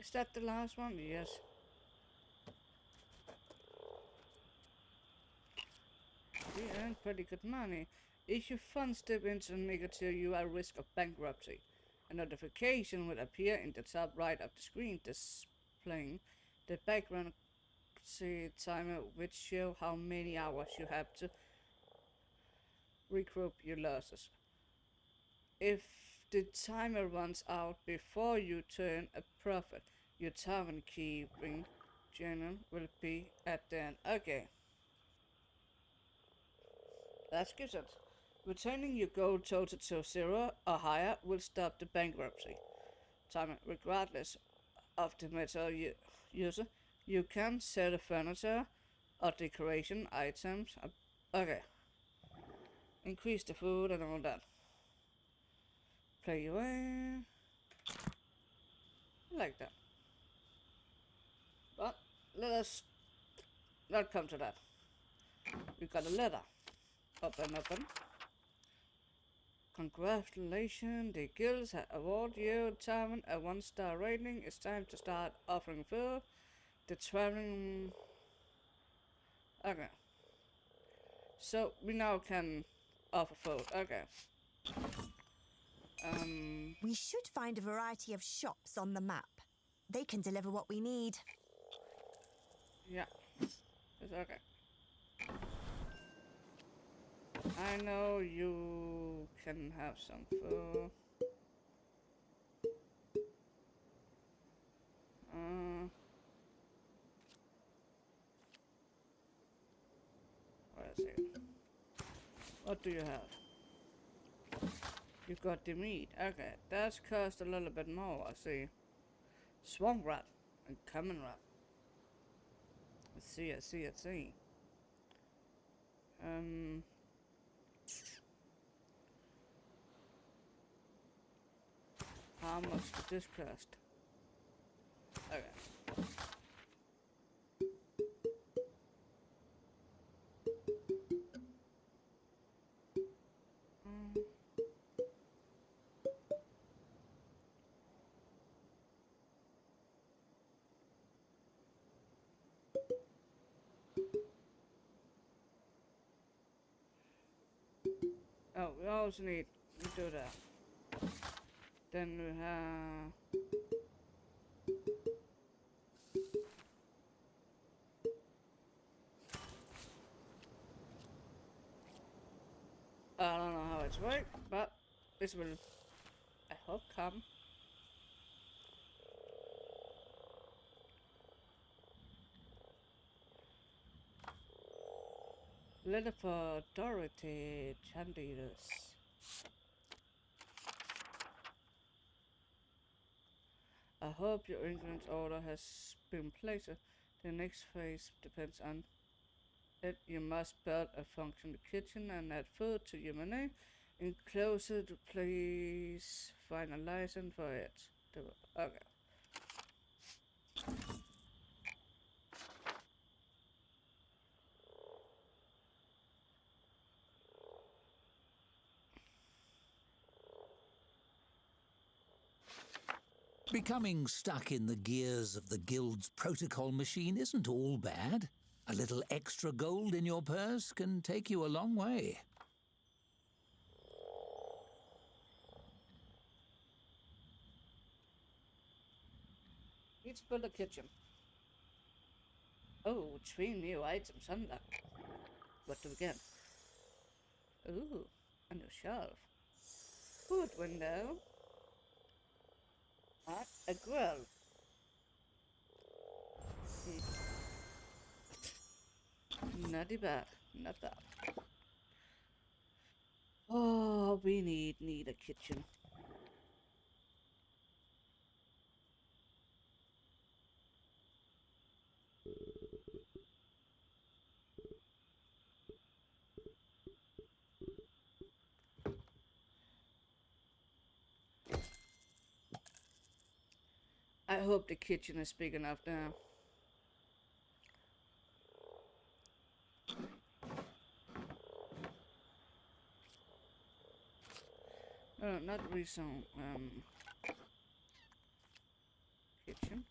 Is that the last one? Yes. We earned pretty good money. If your funds dip into negative, you are at risk of bankruptcy. A notification will appear in the top right of the screen displaying the background timer, which show how many hours you have to recoup your losses. If the timer runs out before you turn a profit, your tavern keeping journal will be at the end. Okay. That's good. Returning your gold total to 0 or higher will stop the bankruptcy timer, regardless of the metal user. You can sell furniture or decoration items. Okay. increase the food and all that. Play away. Like that. But let us not come to that. We got a letter. Open, open. Congratulations, the guilds have awarded you Tavern a 1-star rating. It's time to start offering food. The traveling. Okay. So we now can offer food. Okay. We should find a variety of shops on the map. They can deliver what we need. Yeah. It's okay. I know you can have some food. Where is it? What do you have? You got the meat. Okay, that's cost a little bit more, I see. Swamp rat and common rat. I see. How much did this cost? Okay. Oh, we also need to do that. Then we have I don't know how it's work, but this will, I hope, come. Letter for Dorothy Chandidus. I hope your ingredients order has been placed. The next phase depends on it. You must build a functional kitchen and add food to your menu. Enclose it, please find a license for it. Okay. Becoming stuck in the gears of the guild's protocol machine isn't all bad. A little extra gold in your purse can take you a long way. Let's build a kitchen. Oh, 3 new items unlocked. What do we get? Ooh, a new shelf. Food window. A grill. Not bad, not bad. Oh, we need a kitchen. I hope the kitchen is big enough now. No, not rezone. Kitchen.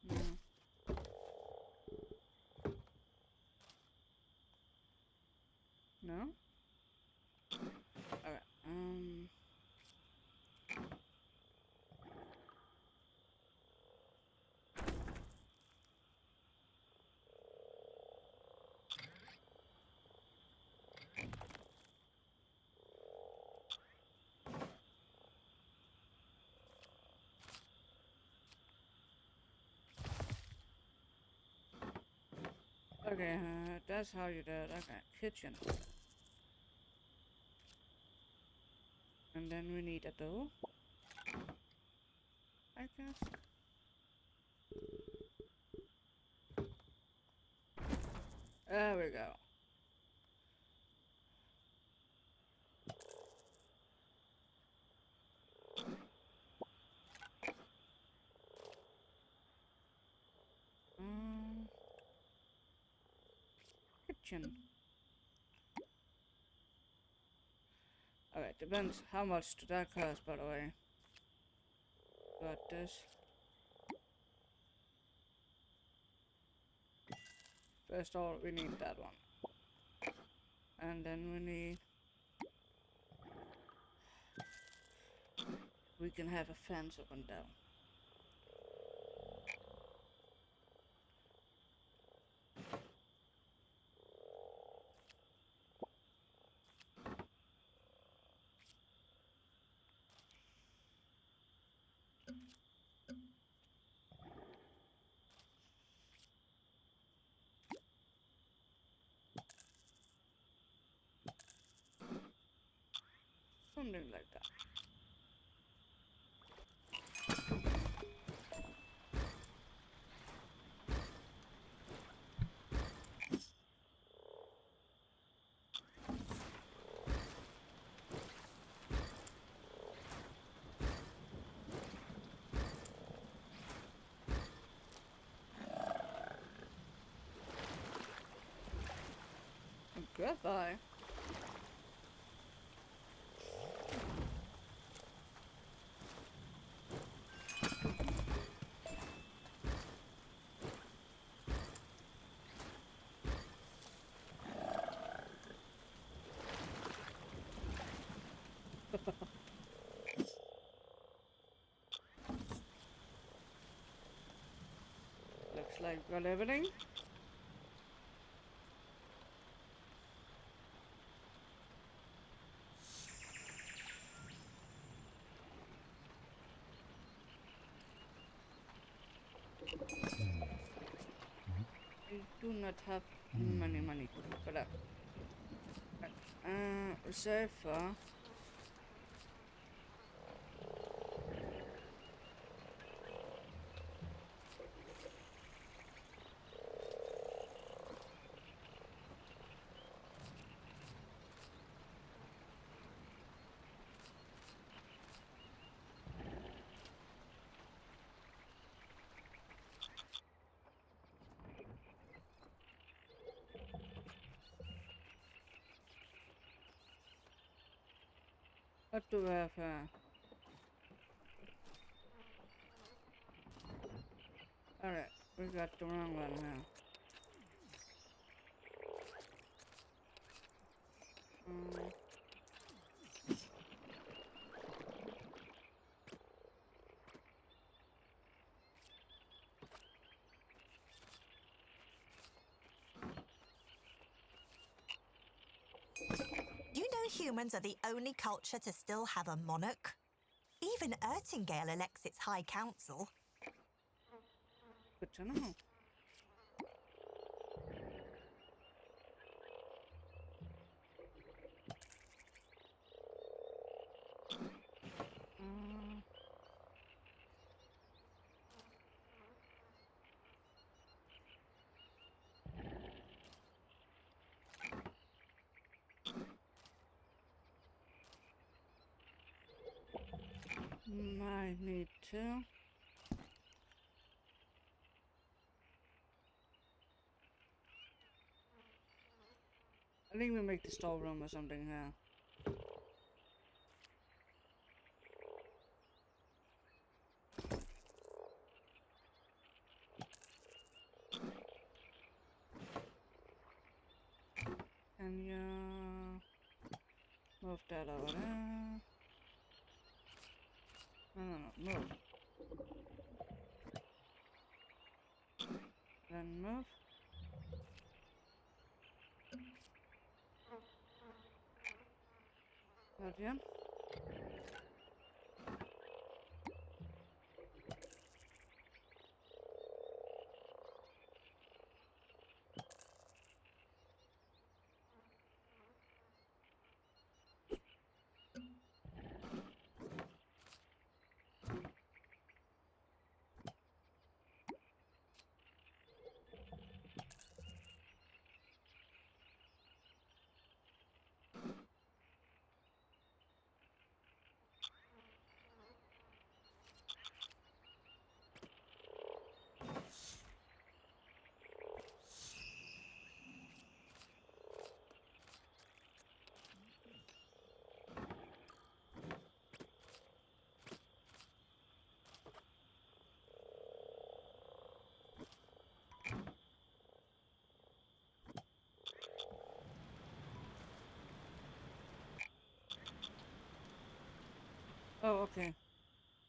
No. No? Alright, okay, that's how you do it. Okay, kitchen. And then we need a door. I guess. There we go. Kitchen. Alright, depends how much did that cost, by the way. Got this. First of all, we need that one. And then we need... We can have a fence up and down. Something like that. Goodbye. Looks like we got everything. I do not have money for that. So far. What do we have here? Alright, we got the wrong one here. You know humans are the only culture to still have a monarch? Even Ertingale elects its High Council. Good to know. Might need to. I think we make the storeroom or something here. Can you move that over there? No, move. Then move. Again. Oh, okay.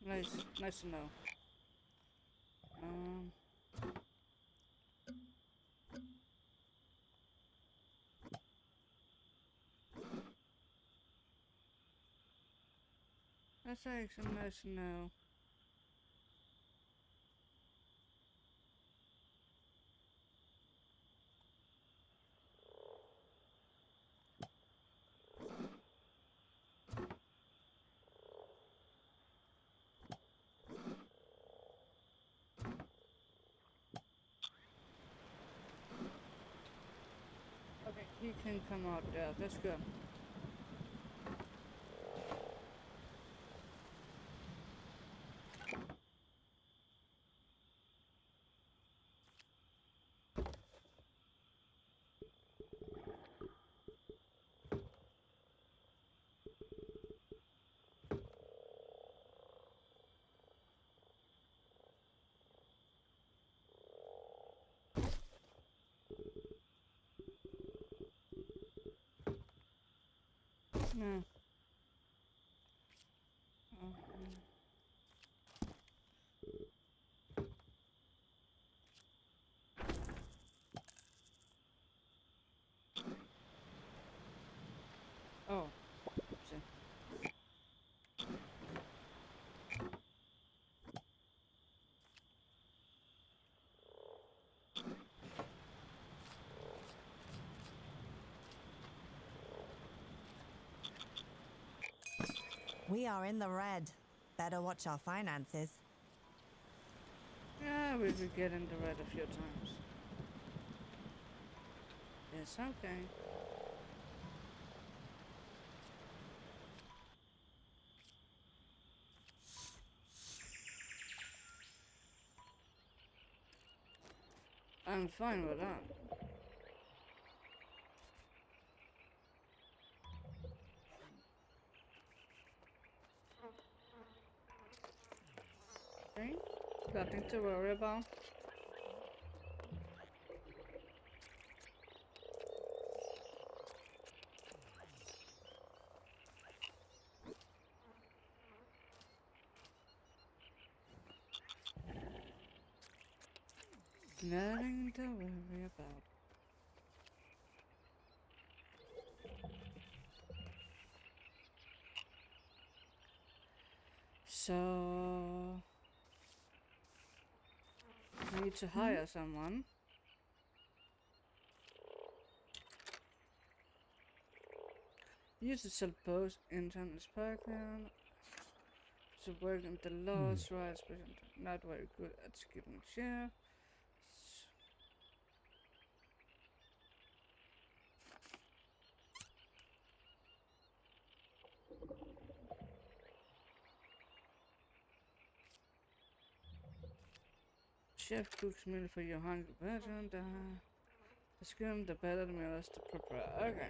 Nice. Nice to know. Um. That's actually nice to know. Okay, he can come out there. That's good. Yeah. Um, oh. Oopsie. We are in the red. Better watch our finances. Yeah, we will get in the red a few times. It's okay. I'm fine with that. Okay. Nothing to worry about. Nothing to worry about. So I need to hire someone. Use the sell post internet parking to work in the laws rights, but not very good at skipping share. Chef cooks meal for your hungry person. The sooner the better the meal is to prepare. Okay.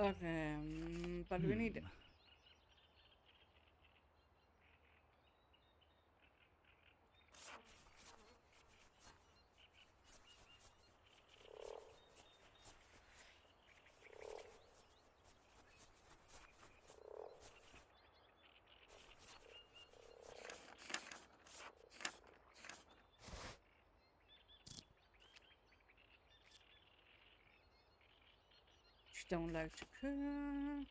Okay, but we need. She don't like to cook.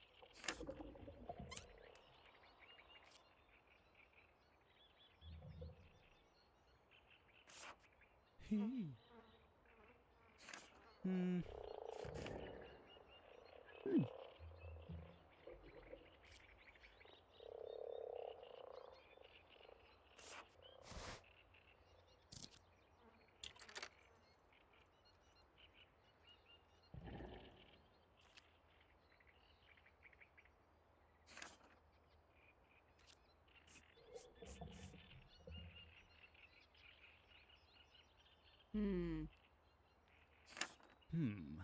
Hmm. Hmm.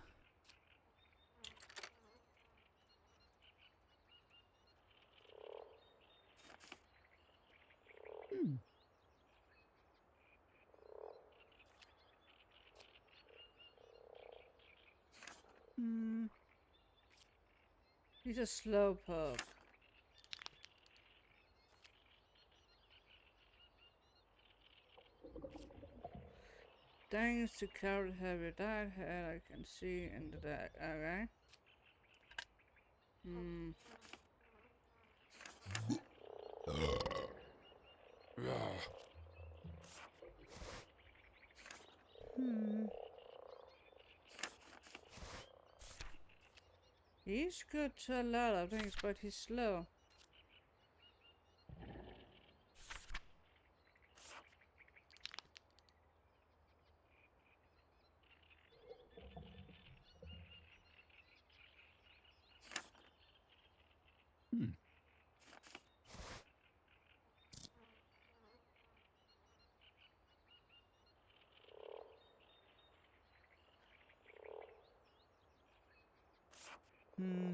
Hmm. He's a slowpoke. Thanks to carrot heavy diet head I can see in the deck. Okay. Hmm. Hmm. He's good to a lot of things, but he's slow. Hmm. Hmm.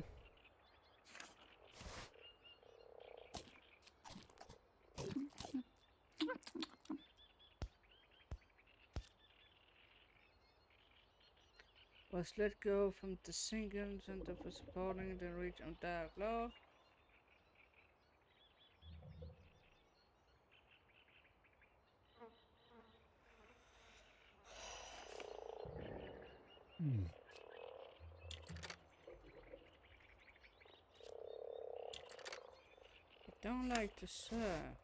Was let go from the single center for supporting the reach of Dark Lord. Hmm. I don't like to serve.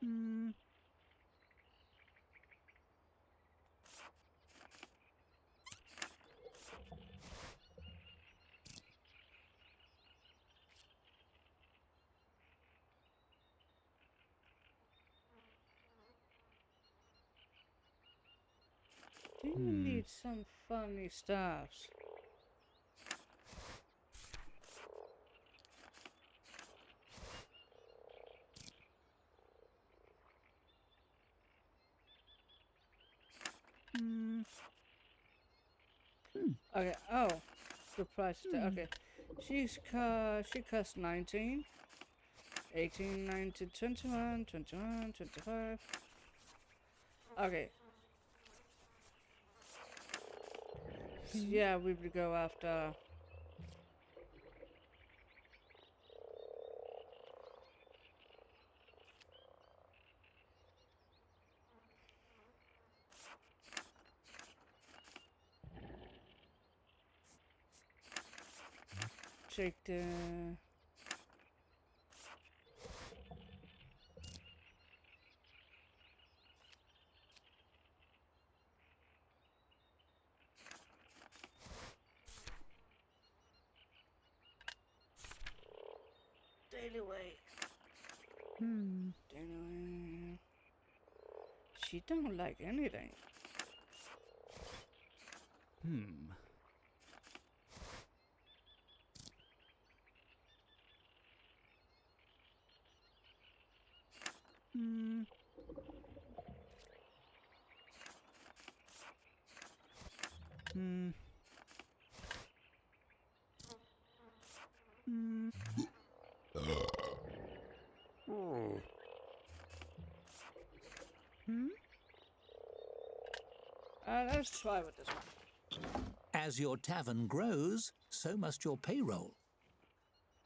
Hmm. Do you Hmm. need some funny stuffs? Hmm. Okay, oh, the price is there. Okay, she costs 19, 18, 19, 21, 21, 25. Okay, yeah, we will go after. Check the. Daily way. Hmm. Daily way. She don't like anything. Hmm. Hmm. Hmm. Hmm. Oh. Hmm. Let's try with this one. As your tavern grows, so must your payroll.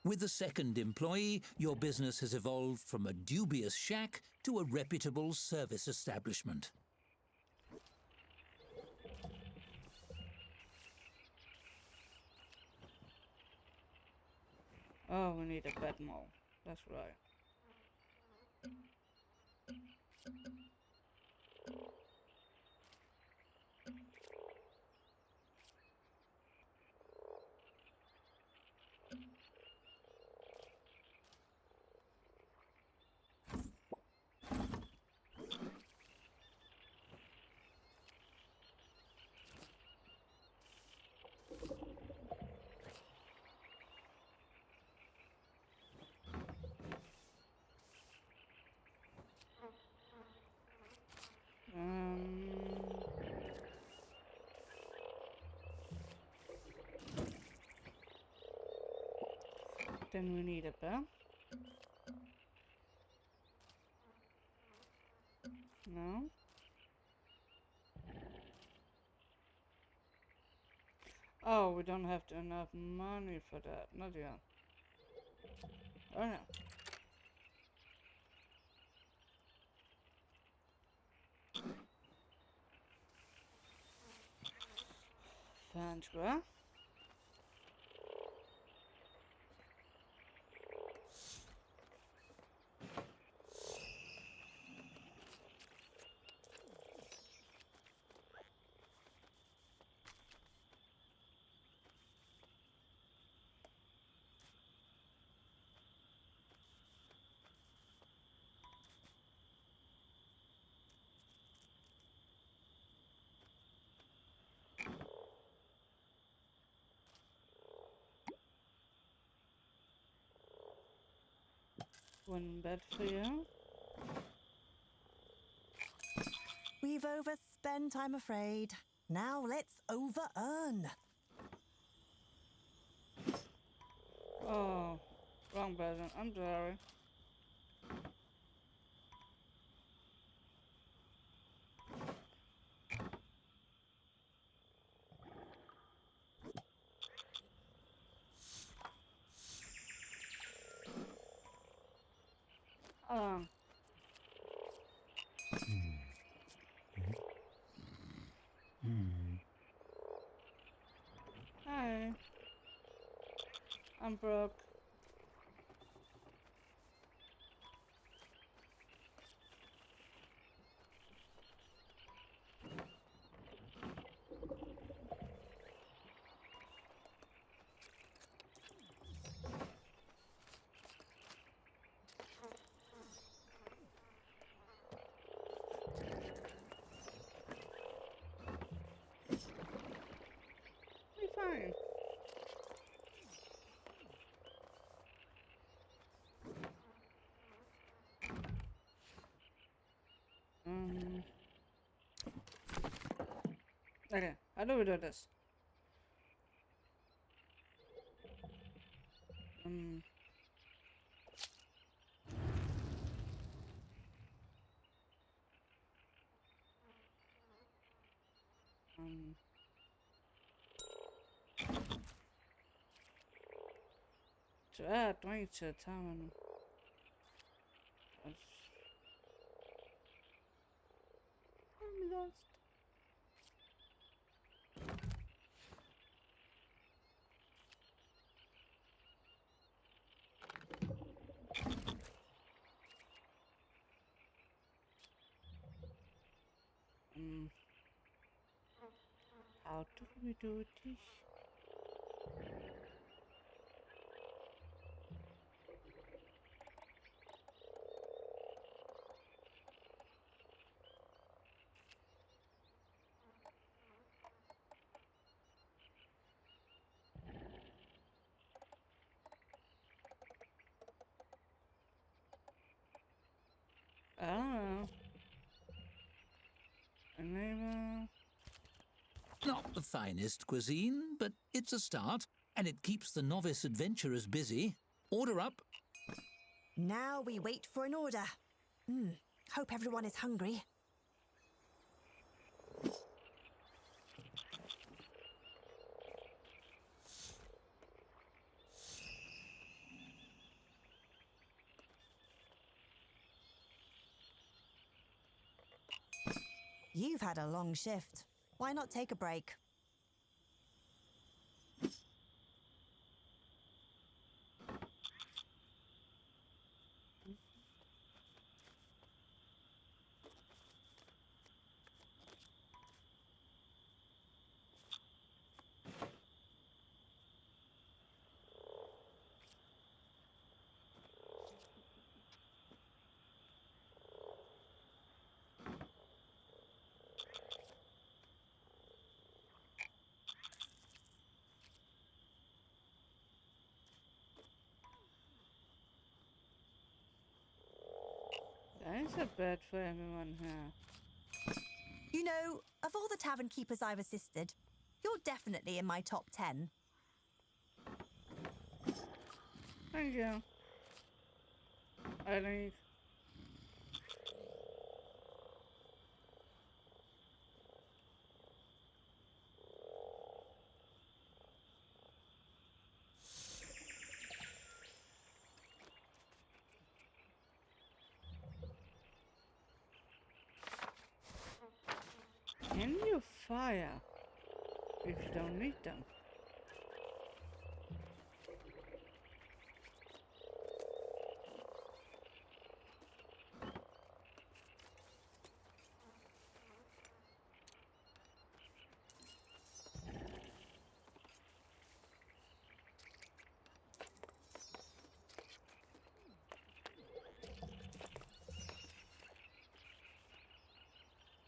With the second employee, your business has evolved from a dubious shack to a reputable service establishment. Oh, we need a bed more. That's right. Then we need a bell. No. Oh, we don't have enough money for that. Not yet. Oh no. Fan square. One bed for you. We've overspent, I'm afraid. Now let's over-earn. Oh, wrong button. I'm sorry. Oh. Hi. I'm broke. Be fine. Okay, how do we do this? Um, um, to add drink to the tavern. I'm lost. Um, how do we do this? I don't know. Enable. Not the finest cuisine, but it's a start, and it keeps the novice adventurers busy. Order up. Now we wait for an order. Hope everyone is hungry. You've had a long shift. Why not take a break? There is a bed for everyone here. You know, of all the tavern keepers I've assisted, you're definitely in my top 10. Thank you. I think. Can you fire if you don't need them?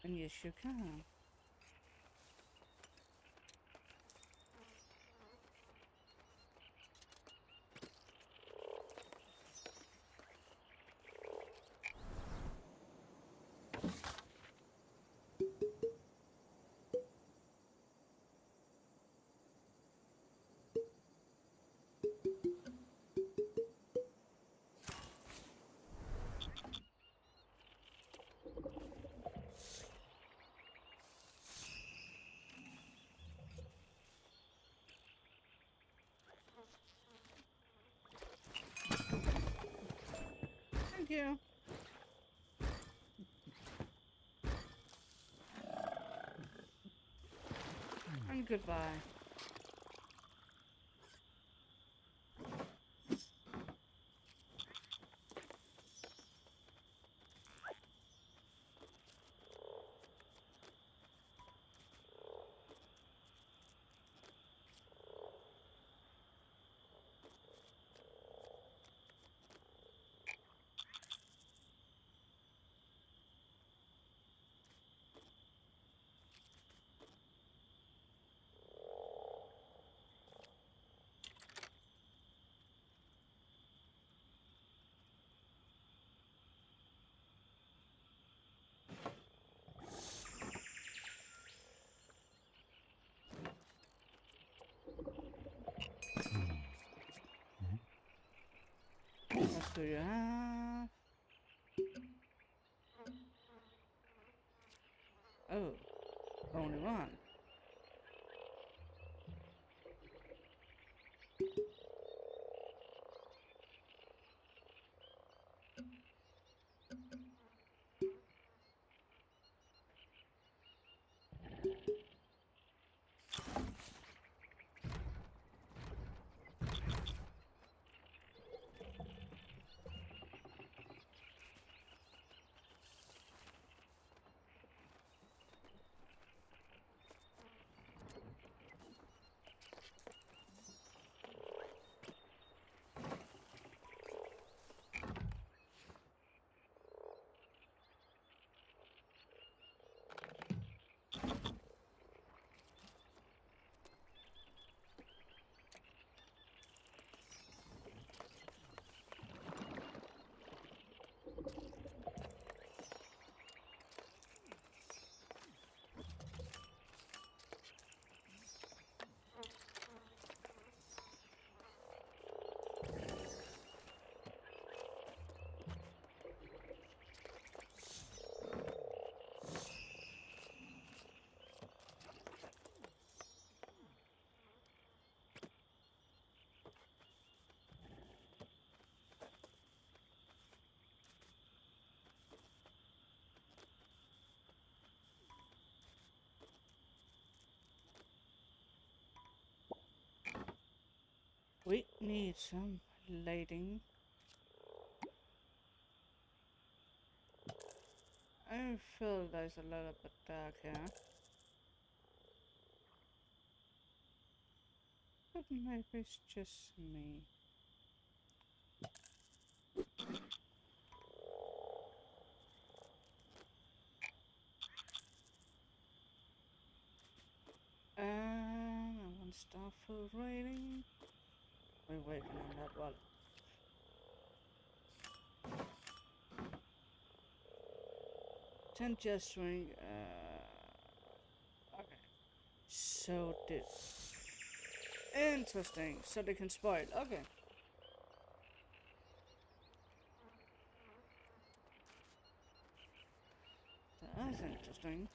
And yes, you can. Thank you. And goodbye. What do you have? Oh, only one. We need some lighting. I feel there's a little bit dark here. But maybe it's just me. And I want Starfield rating. We're waiting on that one. Ten gesturing. Okay. So did. Interesting. So they can spoil. Okay. That's interesting.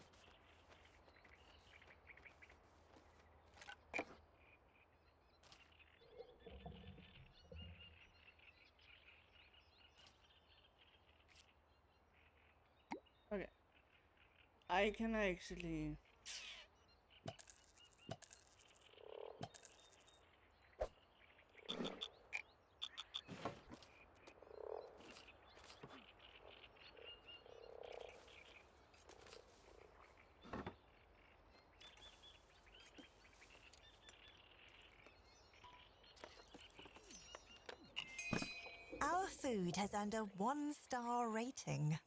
Okay. I can actually... Our food has earned a 1-star rating.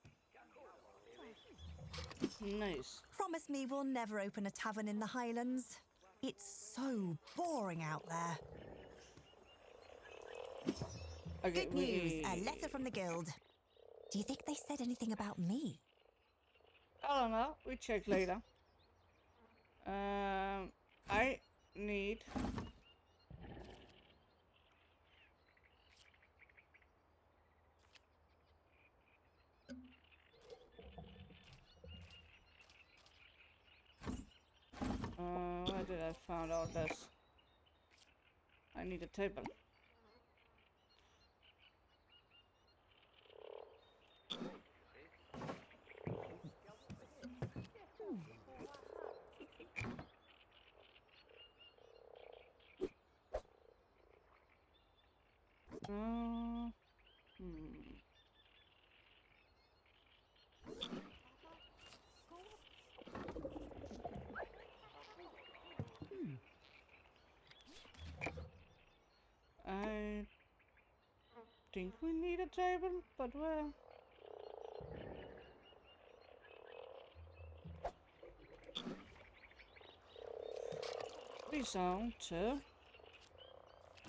Nice. Promise me we'll never open a tavern in the Highlands. It's so boring out there. Okay, Good news, a letter from the guild. Do you think they said anything about me? I don't know. We check later. I need... where did I find all this? I need a table. Hmm. I think we need a table, but where? We zone to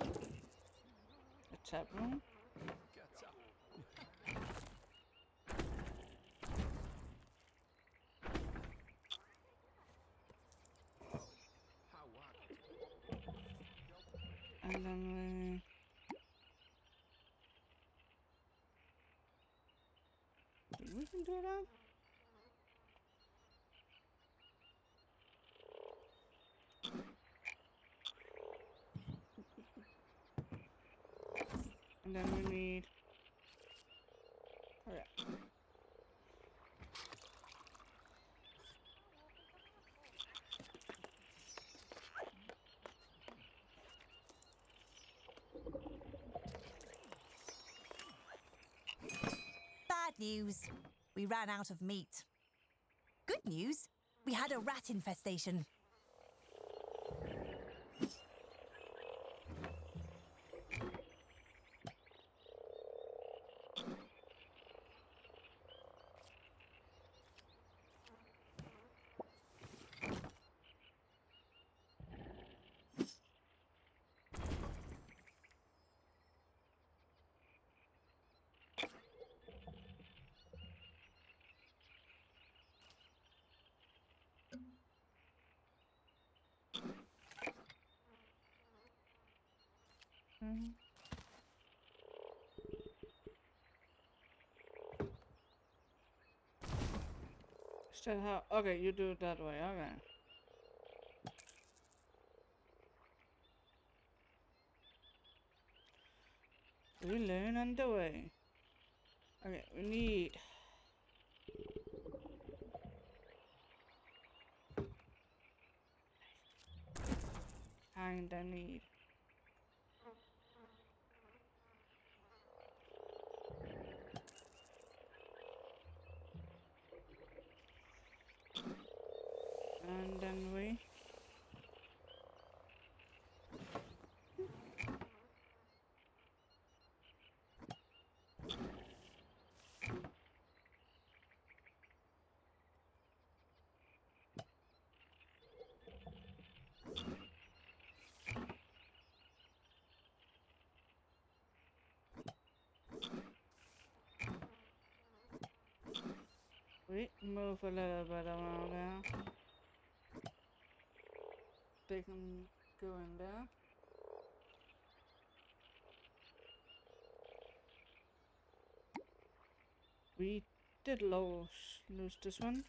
a tap room. And then we... think we can do that? And then we need... Okay. Bad news. We ran out of meat. Good news. We had a rat infestation. Still how? Okay, you do it that way. Okay. We learn on the way. Okay, we need... Kinda need... And then we... We move a little bit around there. They can go in there. We did lose this one.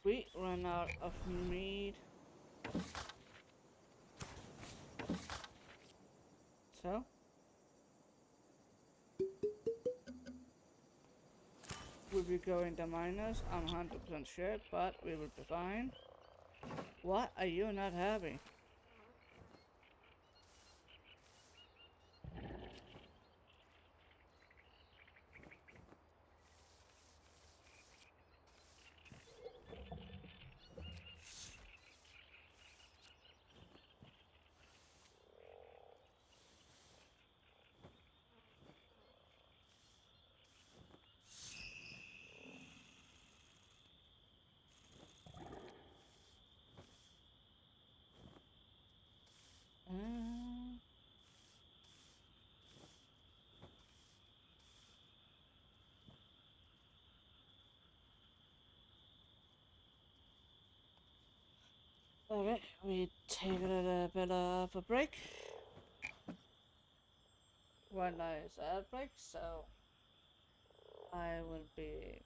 We ran out of meat. So we'll be going to minus, I'm 100% sure, but we will be fine. Why are you not happy? Uh, okay, we take a little bit of a break. One nice ad break, so I will be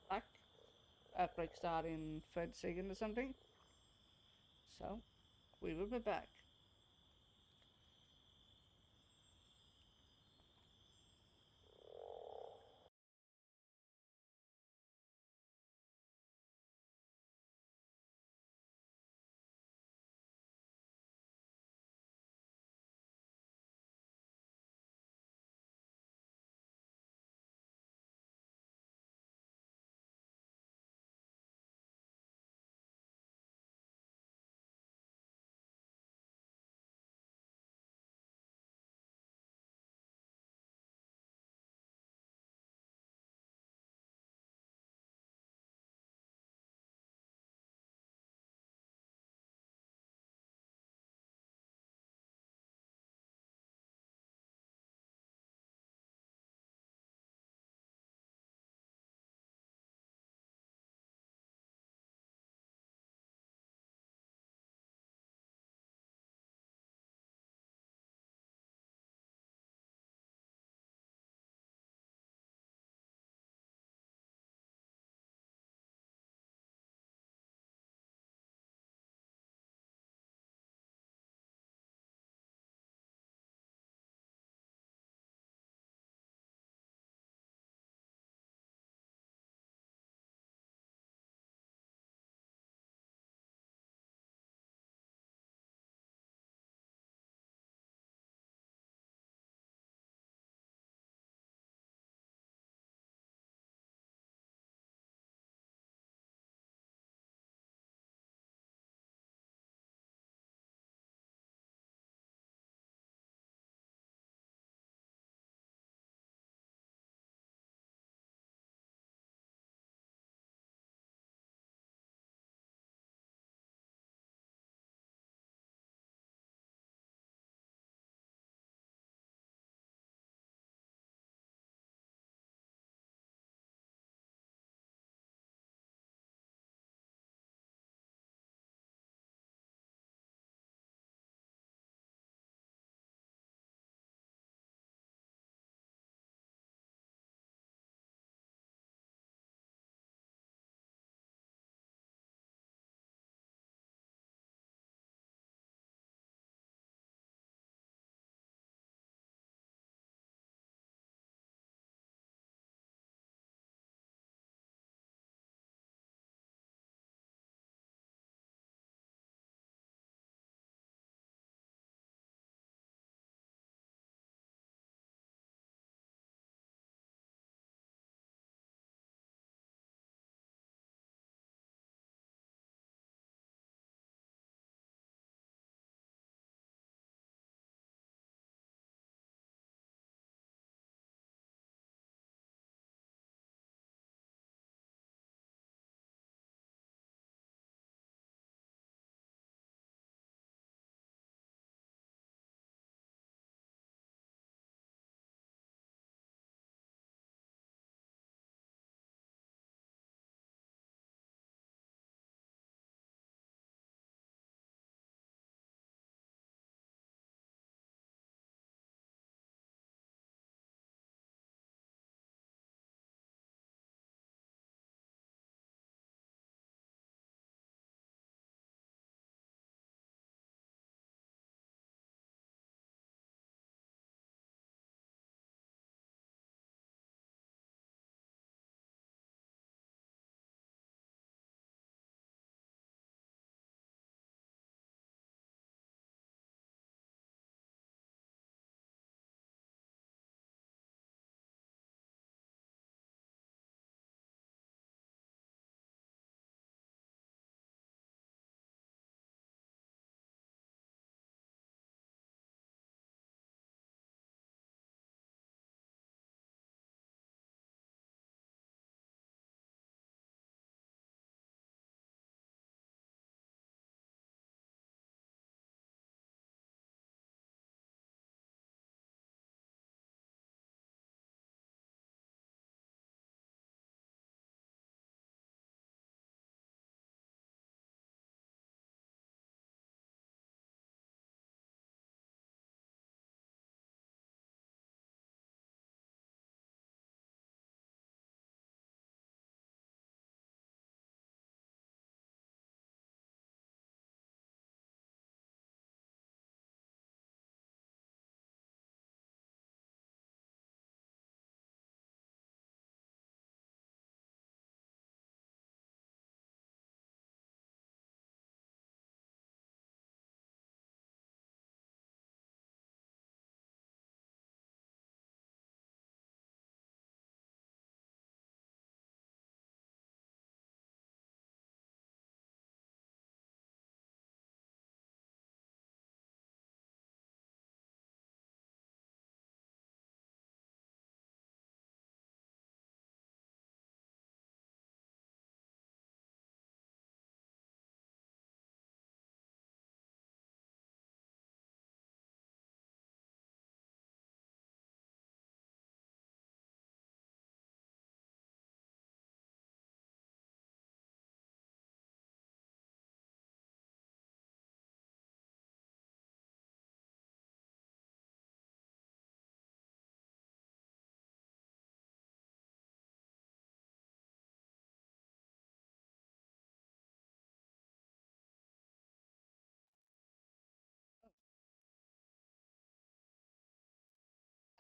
back. Ad break starting 30 seconds or something. So we will be back.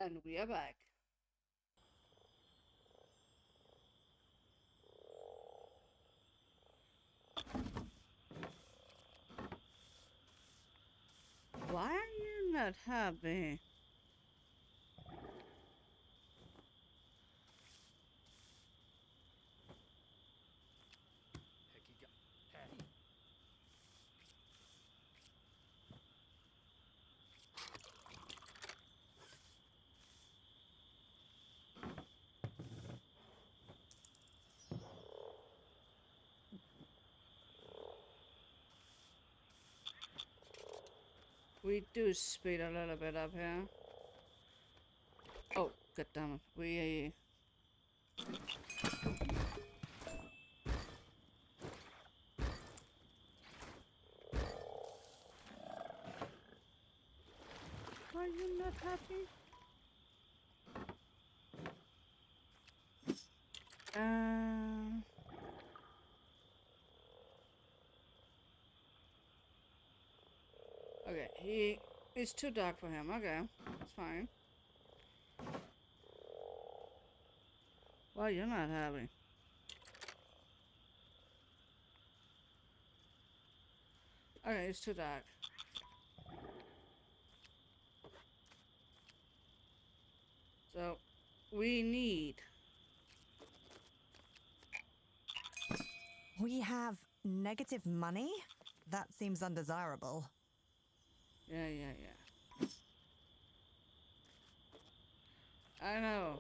And we are back. Why are you not happy? We do speed a little bit up here. Oh, god damn it. We... Are you not happy? Okay, it's too dark for him. Okay, it's fine. Well, you're not happy. Okay, it's too dark. So, we need... We have negative money? That seems undesirable. Yeah. I know.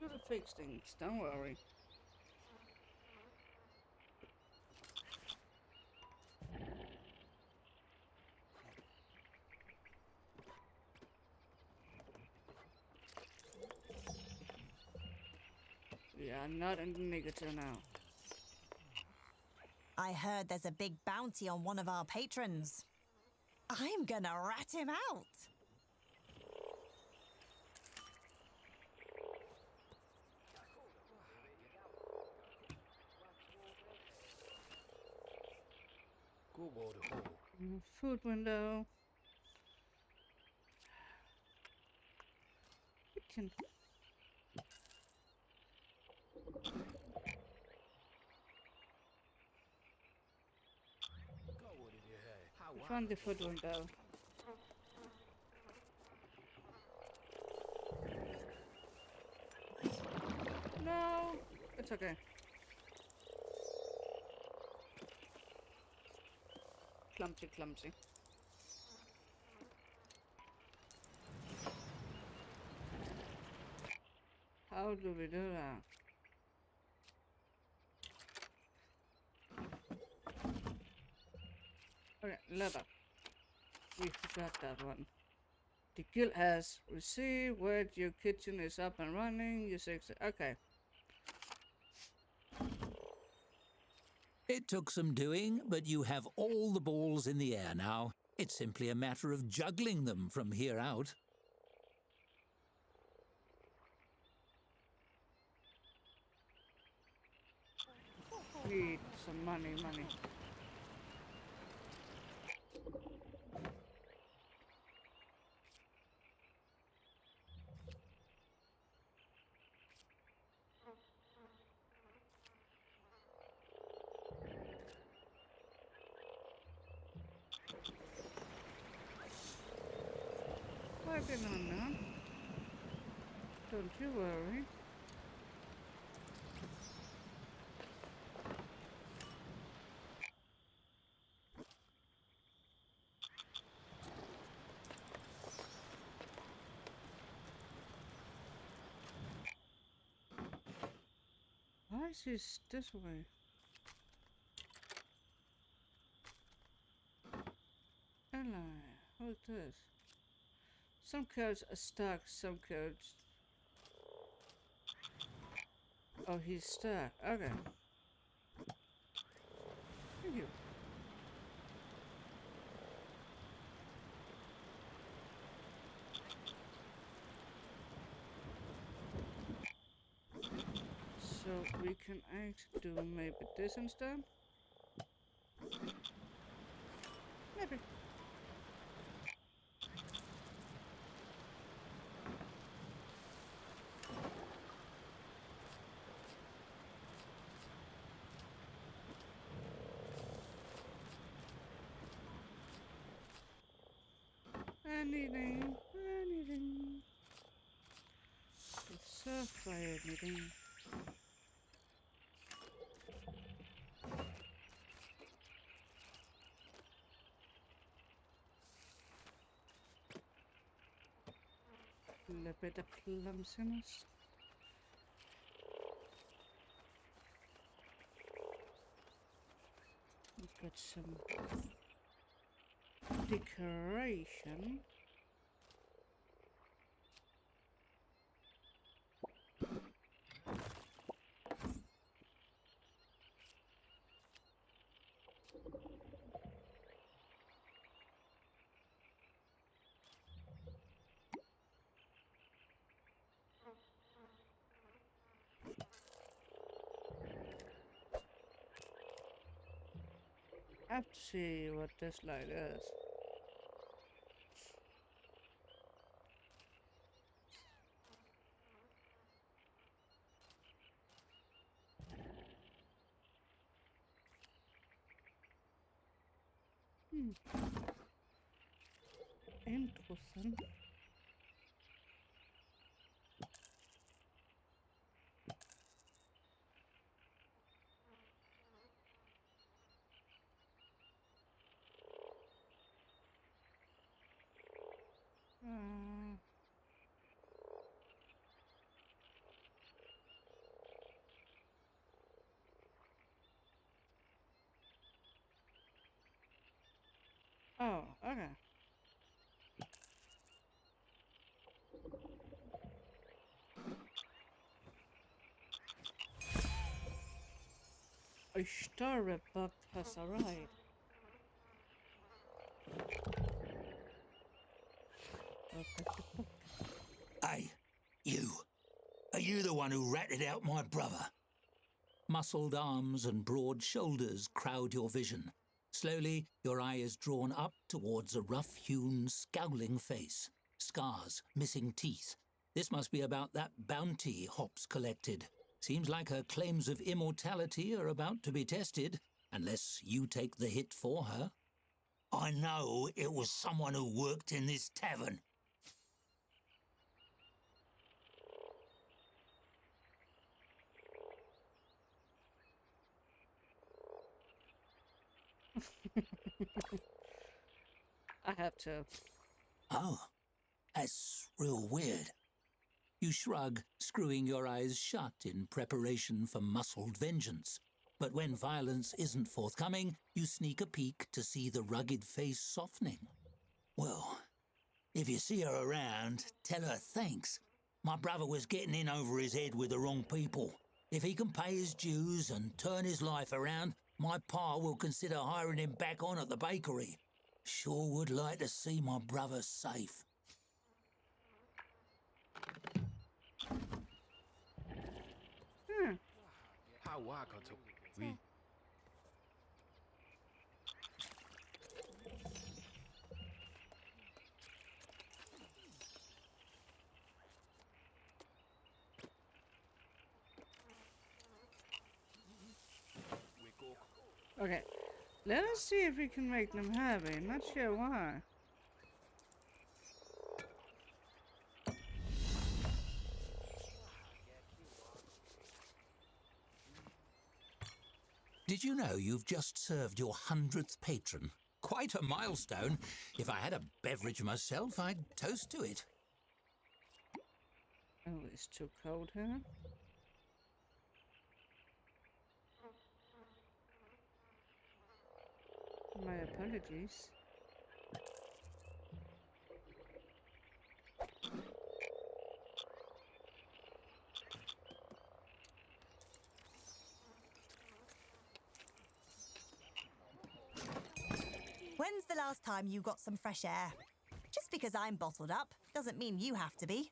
We'll fix things, don't worry. We are not in the negative now. I heard there's a big bounty on one of our patrons. I'm gonna rat him out. Food window. We can... We found the food window. No, it's okay. Clumsy. How do we do that? Okay, leather. We forgot that one. The guild has received word your kitchen is up and running. You say, okay. It took some doing, but you have all the balls in the air now. It's simply a matter of juggling them from here out. Need some money. Working on that. Don't you worry. Why is this this way? Ally, who's this? Some codes are stuck, some codes... Oh, he's stuck. Okay. Thank you. So we can actually do maybe this instead? Maybe. Anything. It's so fire anything. A little bit of clumsiness. We've got some decoration. I have to see what this light is. Interesting. Uh, oh, okay. A storybook has arrived. Open the book. Hey, you. Are you the one who ratted out my brother? Muscled arms and broad shoulders crowd your vision. Slowly, your eye is drawn up towards a rough-hewn, scowling face. Scars, missing teeth. This must be about that bounty Hops collected. Seems like her claims of immortality are about to be tested, unless you take the hit for her. I know it was someone who worked in this tavern. I have to. Oh, that's real weird. You shrug, screwing your eyes shut in preparation for muscled vengeance. But when violence isn't forthcoming, you sneak a peek to see the rugged face softening. Well, if you see her around, tell her thanks. My brother was getting in over his head with the wrong people. If he can pay his dues and turn his life around, my pa will consider hiring him back on at the bakery. Sure would like to see my brother safe. Oui. Okay, let us see if we can make them happy. Not sure why. Did you know you've just served your 100th patron? Quite a milestone. If I had a beverage myself, I'd toast to it. Oh, it's too cold here. My apologies. When's the last time you got some fresh air? Just because I'm bottled up doesn't mean you have to be.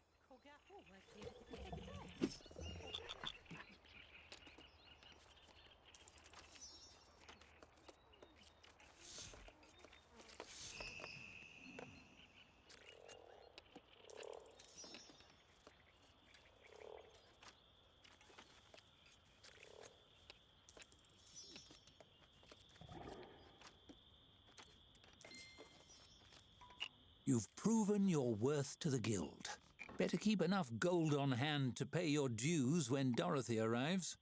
You've proven your worth to the guild. Better keep enough gold on hand to pay your dues when Dorothy arrives.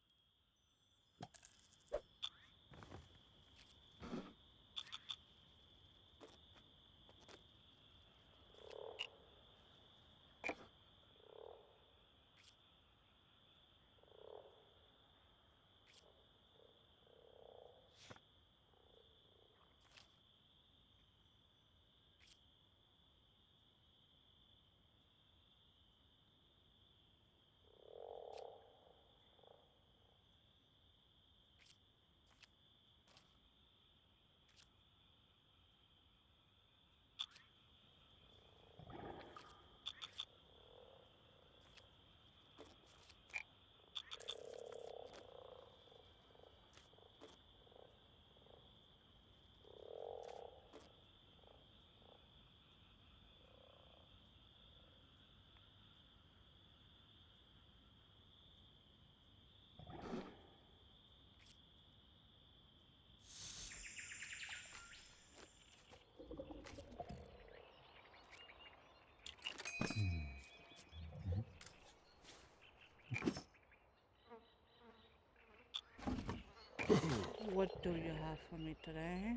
What do you have for me today?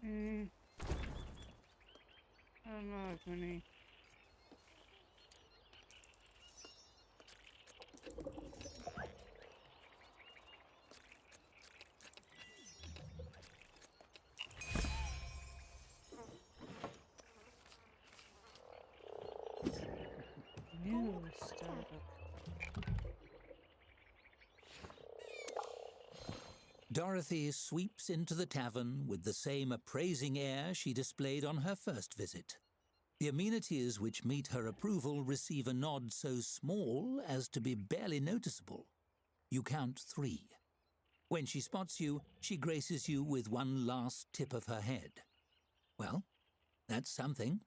I don't know if any. New Starbuck. Dorothy sweeps into the tavern with the same appraising air she displayed on her first visit. The amenities which meet her approval receive a nod so small as to be barely noticeable. You count 3. When she spots you, she graces you with one last tip of her head. Well, that's something.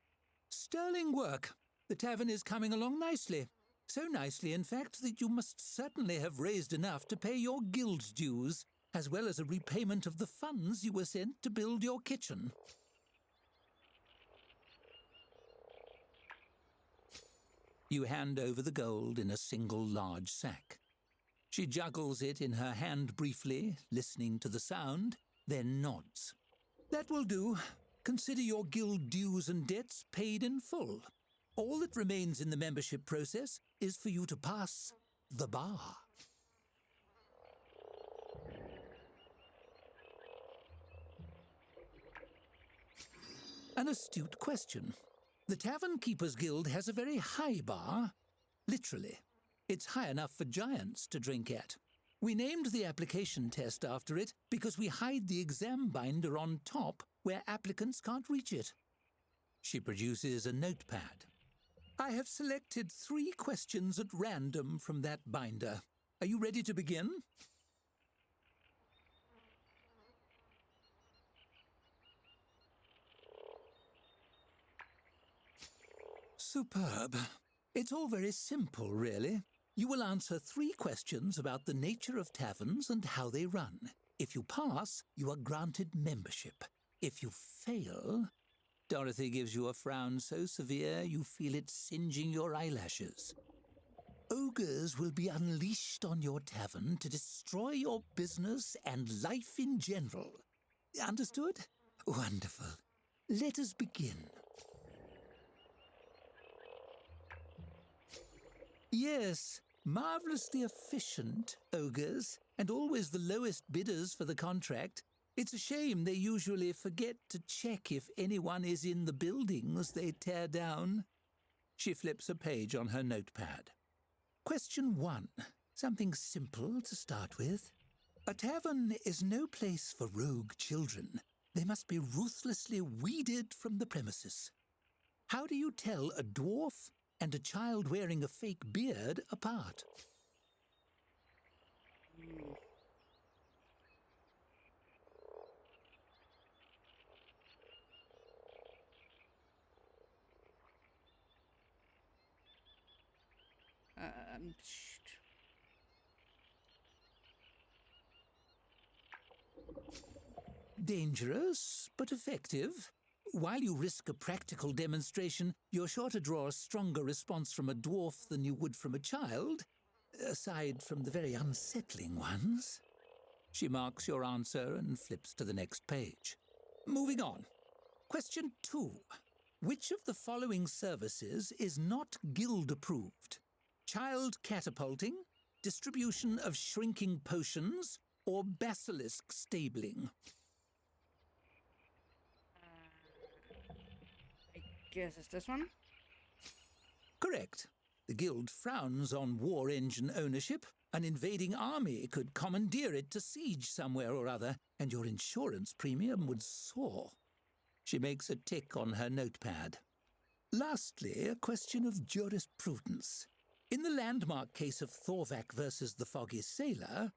Sterling work. The tavern is coming along nicely. So nicely, in fact, that you must certainly have raised enough to pay your guild dues, as well as a repayment of the funds you were sent to build your kitchen. You hand over the gold in a single large sack. She juggles it in her hand briefly, listening to the sound, then nods. That will do. Consider your guild dues and debts paid in full. All that remains in the membership process is for you to pass the bar. An astute question. The Tavern Keepers Guild has a very high bar. Literally. It's high enough for giants to drink at. We named the application test after it because we hide the exam binder on top where applicants can't reach it. She produces a notepad. I have selected 3 questions at random from that binder. Are you ready to begin? Superb. It's all very simple, really. You will answer 3 questions about the nature of taverns and how they run. If you pass, you are granted membership. If you fail... Dorothy gives you a frown so severe you feel it singeing your eyelashes. Ogres will be unleashed on your tavern to destroy your business and life in general. Understood? Wonderful. Let us begin. Yes, marvelously efficient, ogres, and always the lowest bidders for the contract. It's a shame they usually forget to check if anyone is in the buildings they tear down. She flips a page on her notepad. Question 1. Something simple to start with. A tavern is no place for rogue children. They must be ruthlessly weeded from the premises. How do you tell a dwarf and a child wearing a fake beard apart? Dangerous, but effective. While you risk a practical demonstration, you're sure to draw a stronger response from a dwarf than you would from a child, aside from the very unsettling ones. She marks your answer and flips to the next page. Moving on. Question 2. Which of the following services is not guild-approved? Child catapulting, distribution of shrinking potions, or basilisk stabling? Guess it's this one. Correct. The guild frowns on war engine ownership. An invading army could commandeer it to siege somewhere or other, and your insurance premium would soar. She makes a tick on her notepad. Lastly, a question of jurisprudence. In the landmark case of Thorvak versus the Foggy Sailor,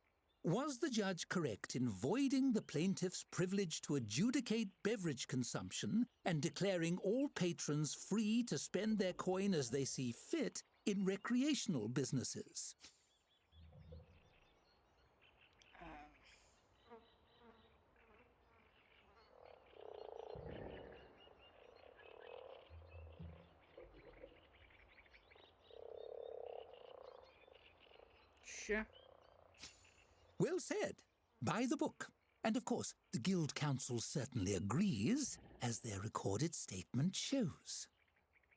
was the judge correct in voiding the plaintiff's privilege to adjudicate beverage consumption and declaring all patrons free to spend their coin as they see fit in recreational businesses? Sure. Well said. By the book. And of course, the Guild Council certainly agrees, as their recorded statement shows.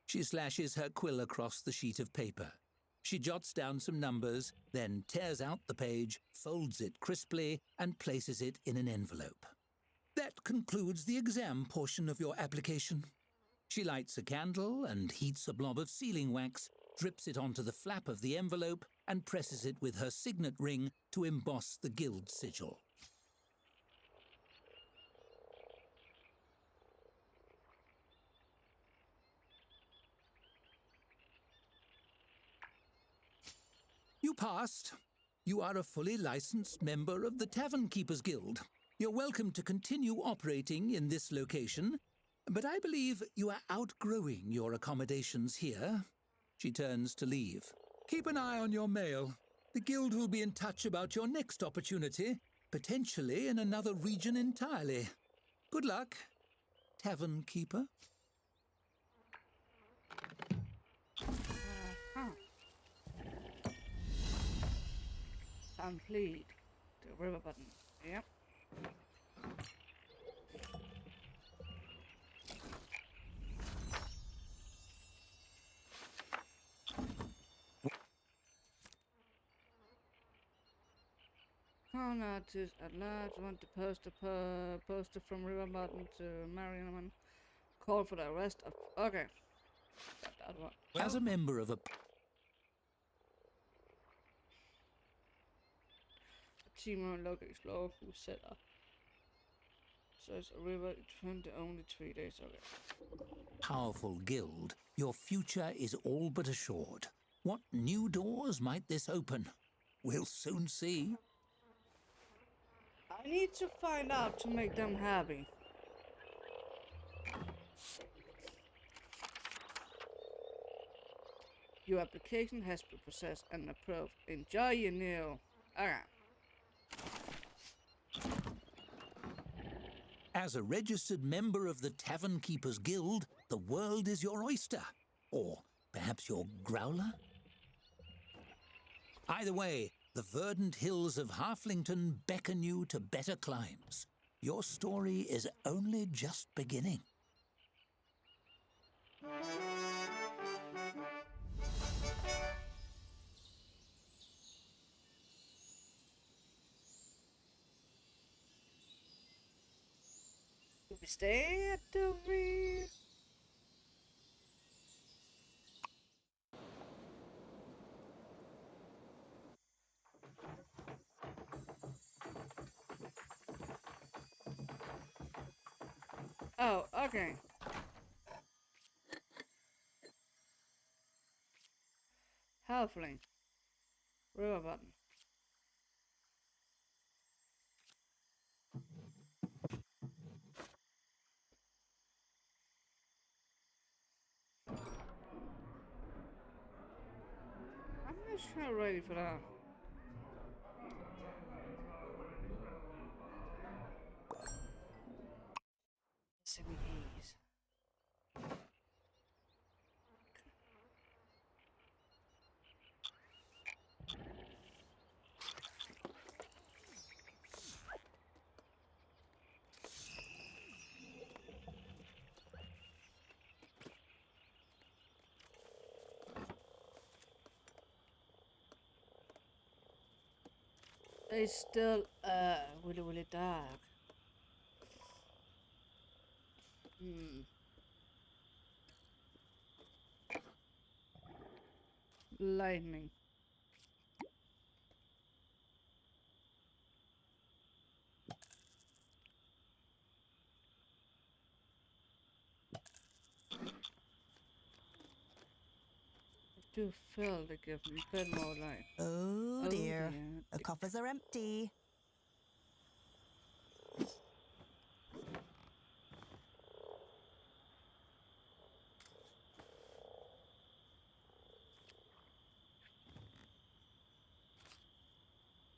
She slashes her quill across the sheet of paper. She jots down some numbers, then tears out the page, folds it crisply, and places it in an envelope. That concludes the exam portion of your application. She lights a candle and heats a blob of sealing wax, drips it onto the flap of the envelope, and presses it with her signet ring to emboss the guild sigil. You passed. You are a fully licensed member of the Tavern Keepers Guild. You're welcome to continue operating in this location, but I believe you are outgrowing your accommodations here. She turns to leave. Keep an eye on your mail. The Guild will be in touch about your next opportunity, potentially in another region entirely. Good luck, Tavern Keeper. Complete the river button. Yep. Con artist at large want to post a poster from River Bottom to Marion. Call for the arrest of. Okay. Got that one. As a member of a... Team local explore who set up. So it's a river, it's only 3 days. Okay. powerful guild, your future is all but assured. What new doors might this open? We'll soon see. I need to find out to make them happy. Your application has been processed and approved. Enjoy your new... Okay. As a registered member of the Tavern Keepers Guild, the world is your oyster. Or perhaps your growler? Either way, the verdant hills of Halflington beckon you to better climes. Your story is only just beginning. Do we stay? Do we? Oh, okay. Halfling. River button. I'm not sure ready for that. Semi haze. It's still really dark. Lightning. I do feel they give me a bit more light. Oh, dear. The The coffers are empty.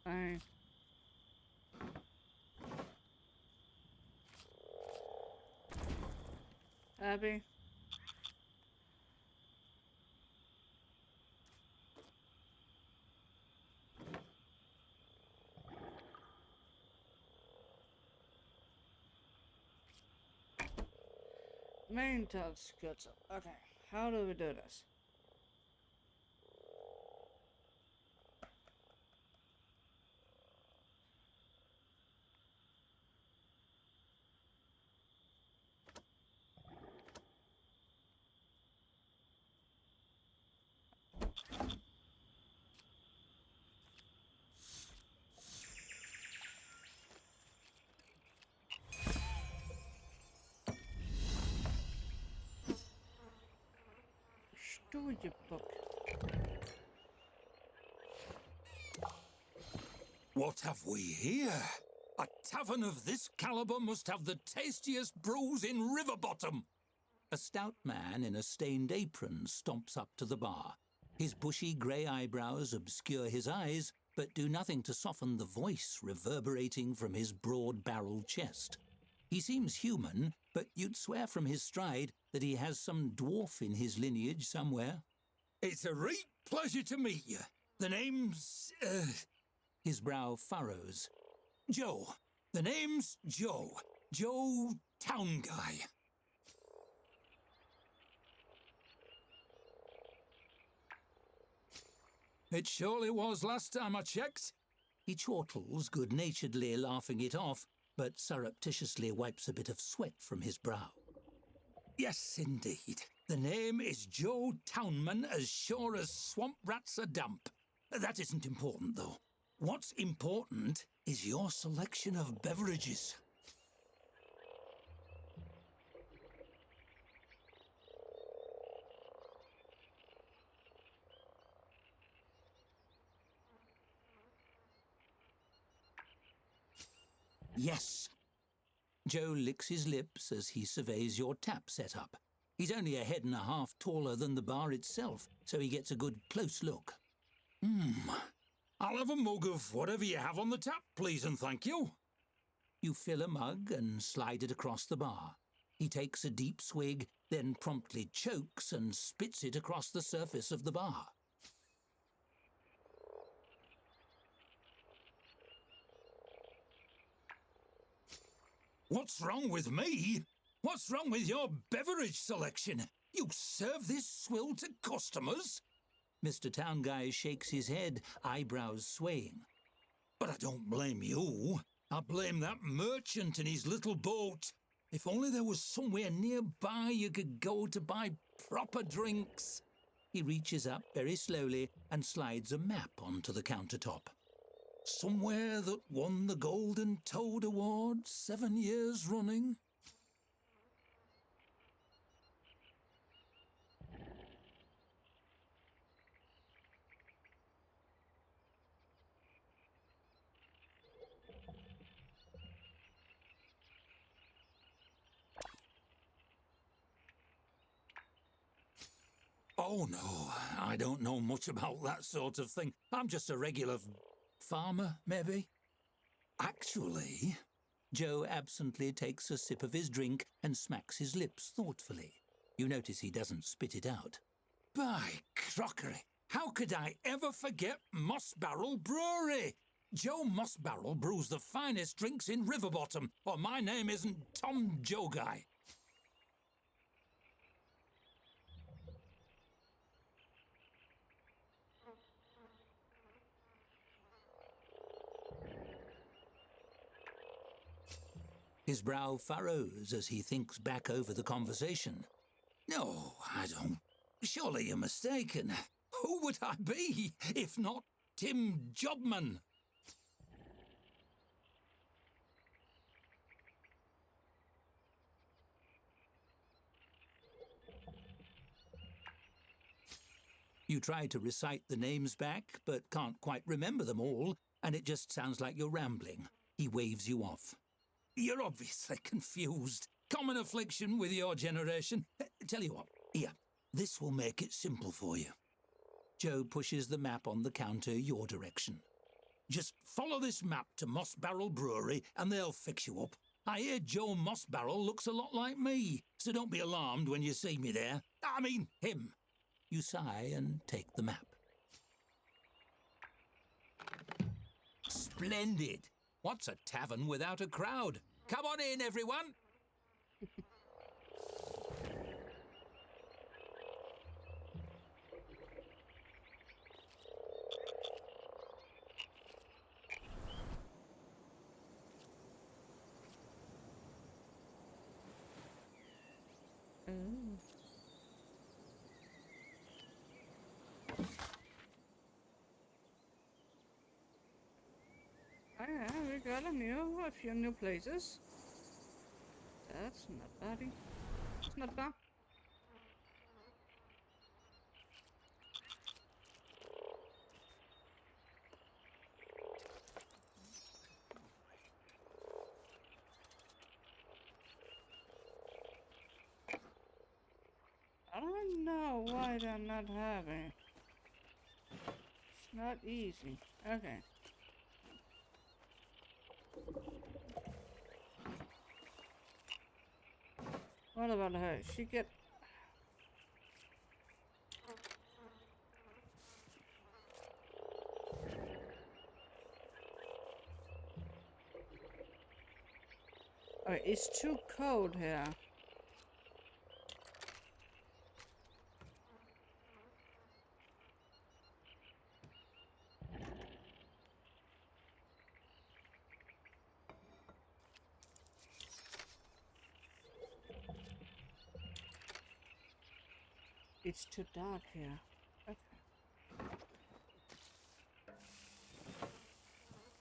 I... Abby? Main task good. Okay, how do we do this? Storybook. What have we here? A tavern of this caliber must have the tastiest brews in Riverbottom. A stout man in a stained apron stomps up to the bar. His bushy grey eyebrows obscure his eyes, but do nothing to soften the voice reverberating from his broad-barreled chest. He seems human, but you'd swear from his stride that he has some dwarf in his lineage somewhere. It's a great pleasure to meet you. The name's... His brow furrows. Joe. The name's Joe. Joe Town Guy. It surely was last time I checked. He chortles good-naturedly, laughing it off, but surreptitiously wipes a bit of sweat from his brow. Yes, indeed. The name is Joe Townman, as sure as swamp rats are damp. That isn't important, though. What's important is your selection of beverages. Yes. Joe licks his lips as he surveys your tap setup. He's only a head and a half taller than the bar itself, so he gets a good close look. I'll have a mug of whatever you have on the tap, please and thank you. You fill a mug and slide it across the bar. He takes a deep swig, then promptly chokes and spits it across the surface of the bar. What's wrong with me? What's wrong with your beverage selection? You serve this swill to customers? Mr. Town Guy shakes his head, eyebrows swaying. But I don't blame you. I blame that merchant and his little boat. If only there was somewhere nearby you could go to buy proper drinks. He reaches up very slowly and slides a map onto the countertop. Somewhere that won the Golden Toad Award 7 years running. Oh, no, I don't know much about that sort of thing. I'm just a regular farmer, maybe. Actually, Joe absently takes a sip of his drink and smacks his lips thoughtfully. You notice he doesn't spit it out. By crockery, how could I ever forget Moss Barrel Brewery? Joe Moss Barrel brews the finest drinks in Riverbottom, or my name isn't Tom Joe Guy. His brow furrows as he thinks back over the conversation. No, I don't. Surely you're mistaken. Who would I be if not Tim Jobman? You try to recite the names back, but can't quite remember them all, and it just sounds like you're rambling. He waves you off. You're obviously confused. Common affliction with your generation. Tell you what, here, this will make it simple for you. Joe pushes the map on the counter your direction. Just follow this map to Moss Barrel Brewery and they'll fix you up. I hear Joe Moss Barrel looks a lot like me, so don't be alarmed when you see me there. I mean, him. You sigh and take the map. Splendid. What's a tavern without a crowd? Come on in, everyone. Yeah, we got a few new places. That's not bad. It's not bad. I don't know why they're not having. It's not easy. Okay. What about her? She get... Okay, it's too cold here. It's too dark here. Okay.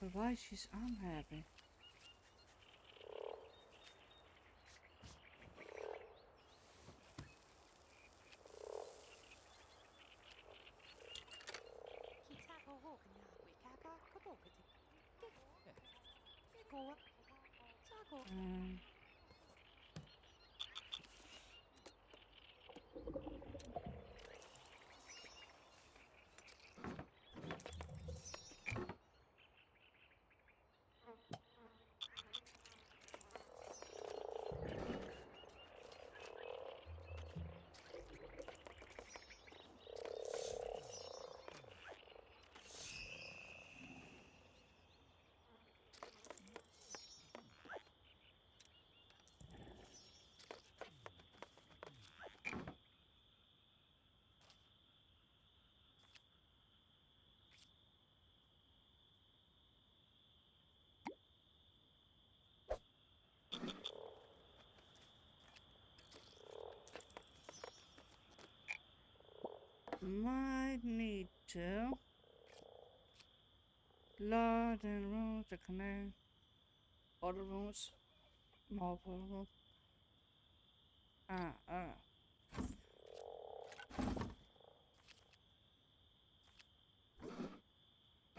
But why she's unhappy? Might need to load and rooms to connect other rooms. More portable.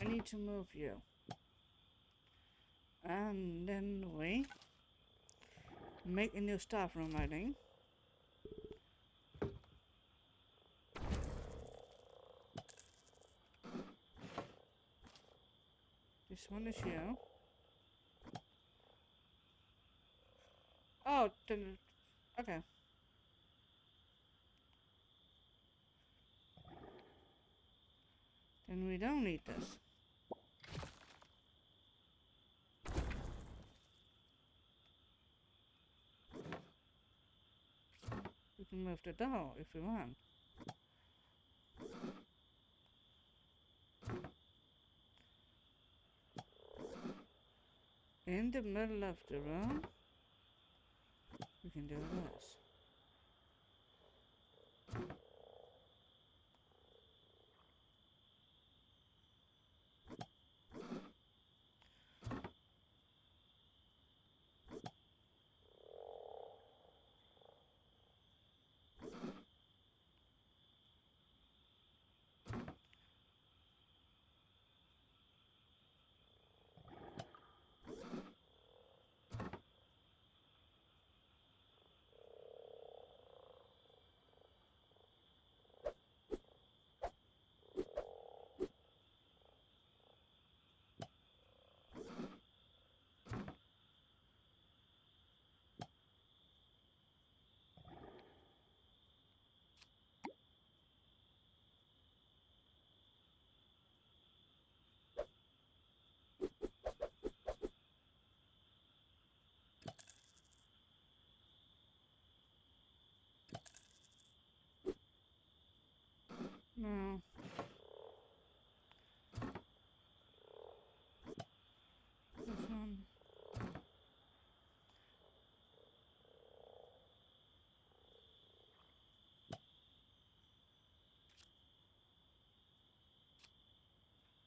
I need to move you. And then we make a new staff room, I think. This one is you. Oh, then, okay. Then we don't need this. We can move the door if we want. In the middle of the room, we can do this. No. This one.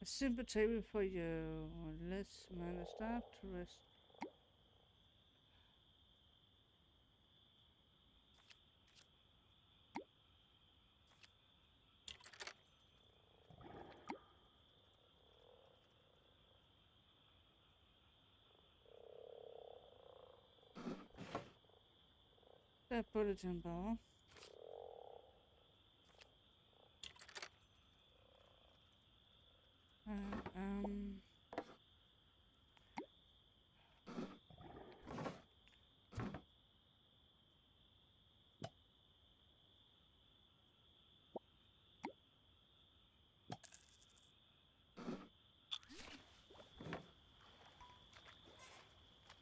A simple table for you. Let's manage staff to rest. That bulletin board. Uh, um.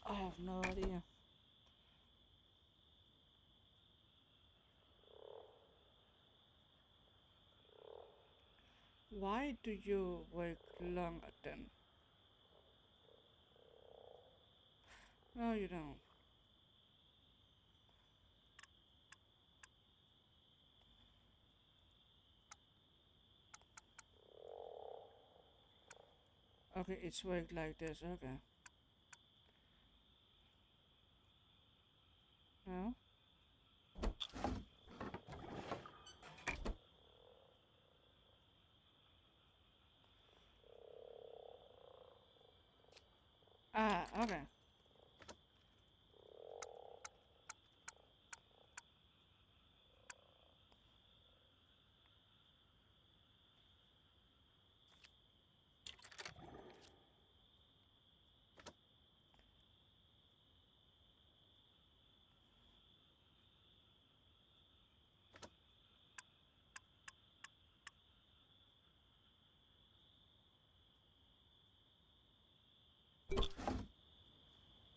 I have no idea. Why do you work longer then? No, you don't. Okay, it's worked like this, okay. No? Ah, okay.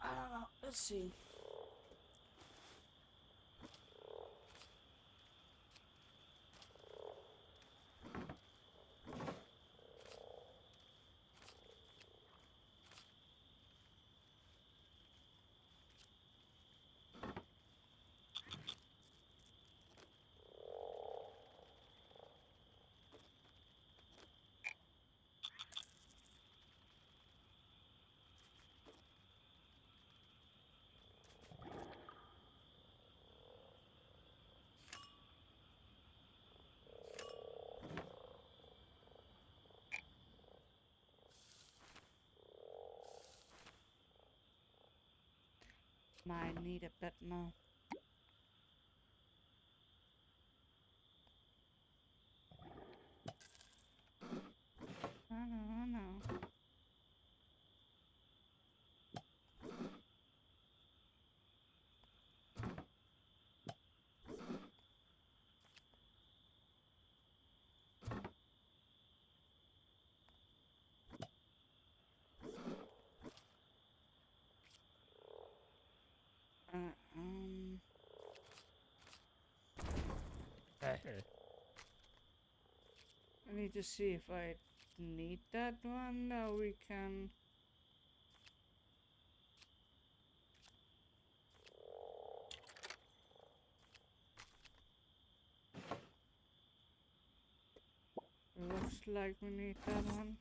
I don't know. Let's see. Might need a bit more. I know. Um, I need to see if I need that one. Now we can. Looks like we need that one.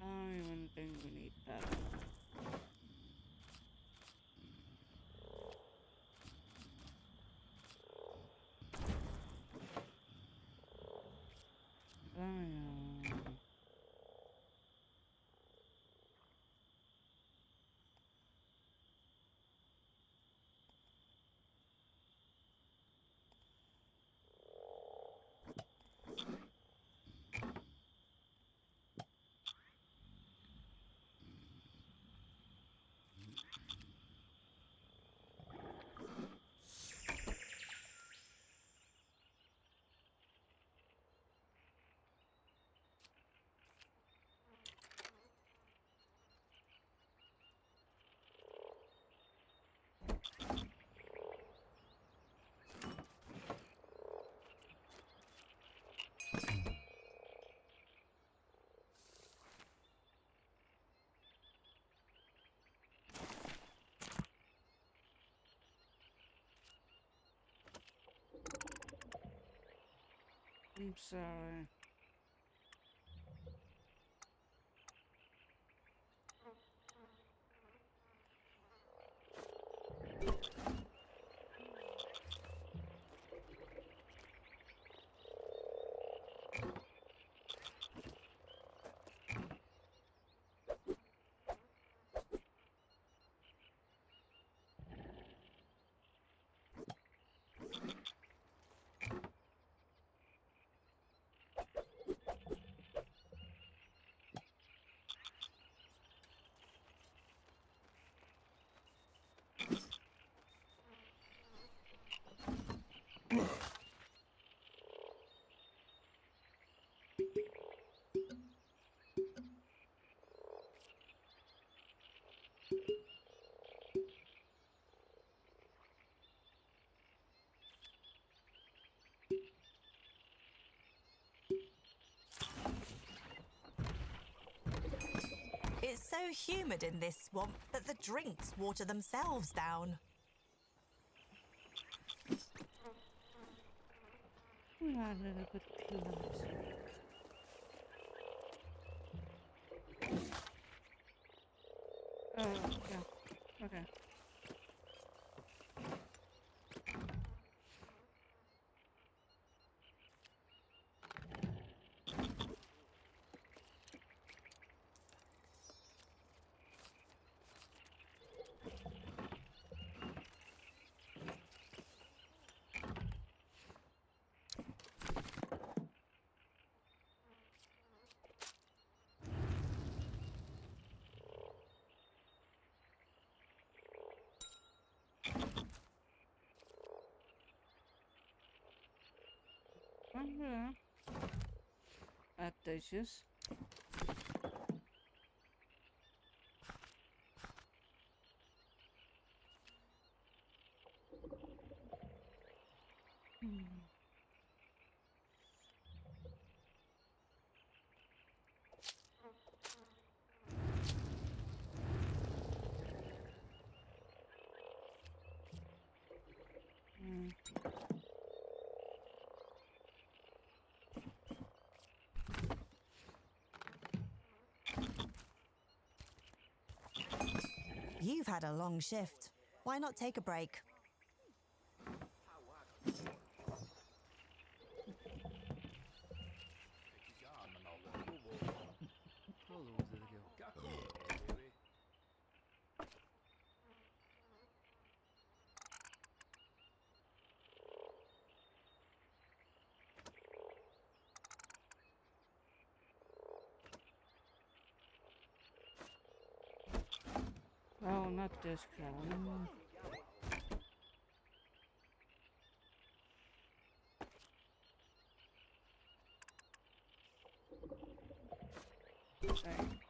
I don't even think we need that one. Um, I'm sorry. It's so humid in this swamp that the drinks water themselves down. We are a little bit close. Oh, yeah. Okay. Yeah. Add dishes. Hmm. You've had a long shift. Why not take a break? Oh, not this guy. Dang.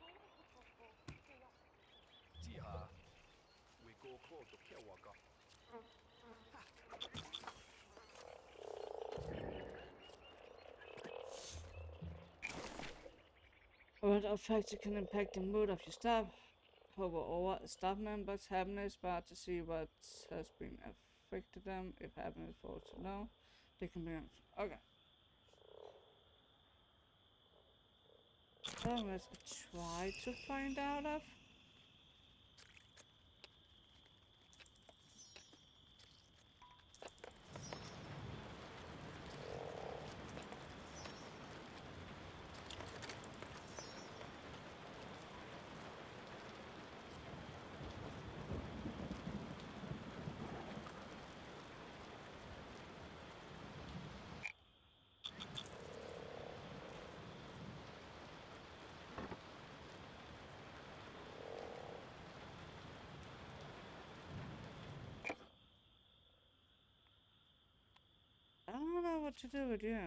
What effects can impact the mood of your staff? Hover over a staff member's happiness bar to see what has been affected them. If happiness falls too low, they can be okay. So let's try to find out of. I don't know what to do with you.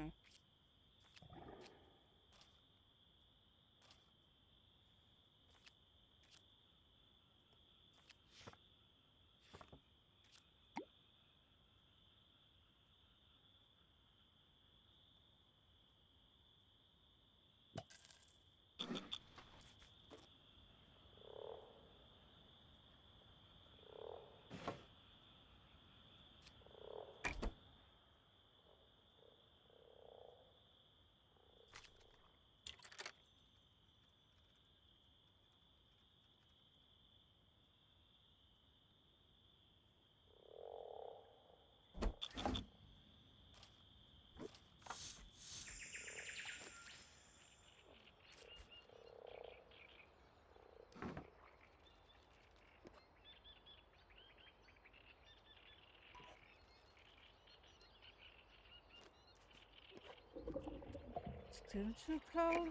Still too cold?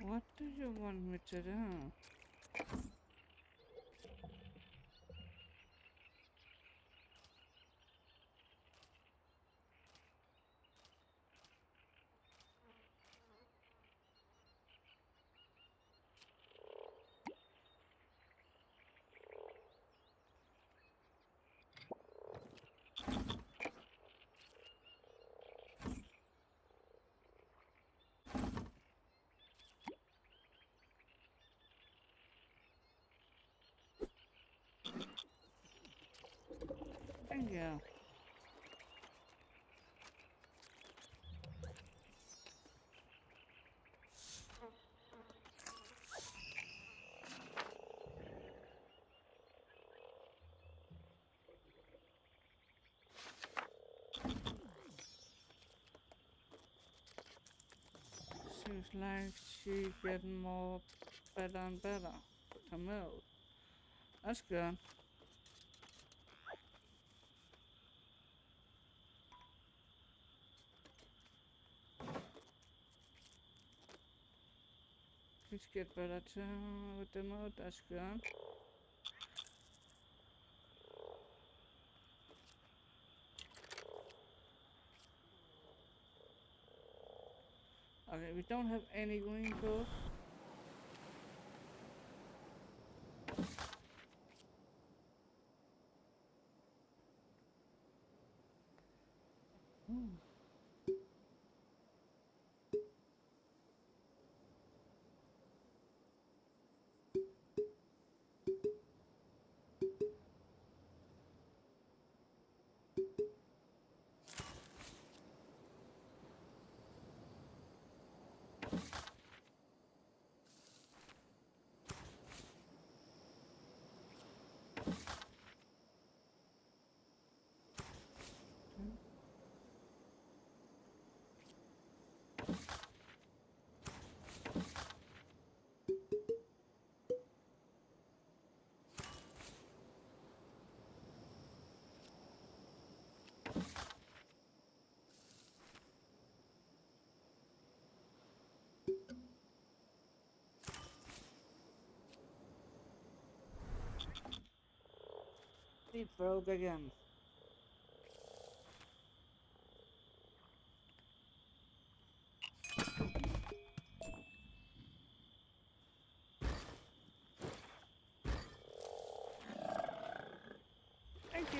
What do you want me to do? Yeah. Seems like she getting more better and better with her milk. That's good. Please get better too with the milk. That's good. Okay, we don't have any green food. It broke again. Thank you.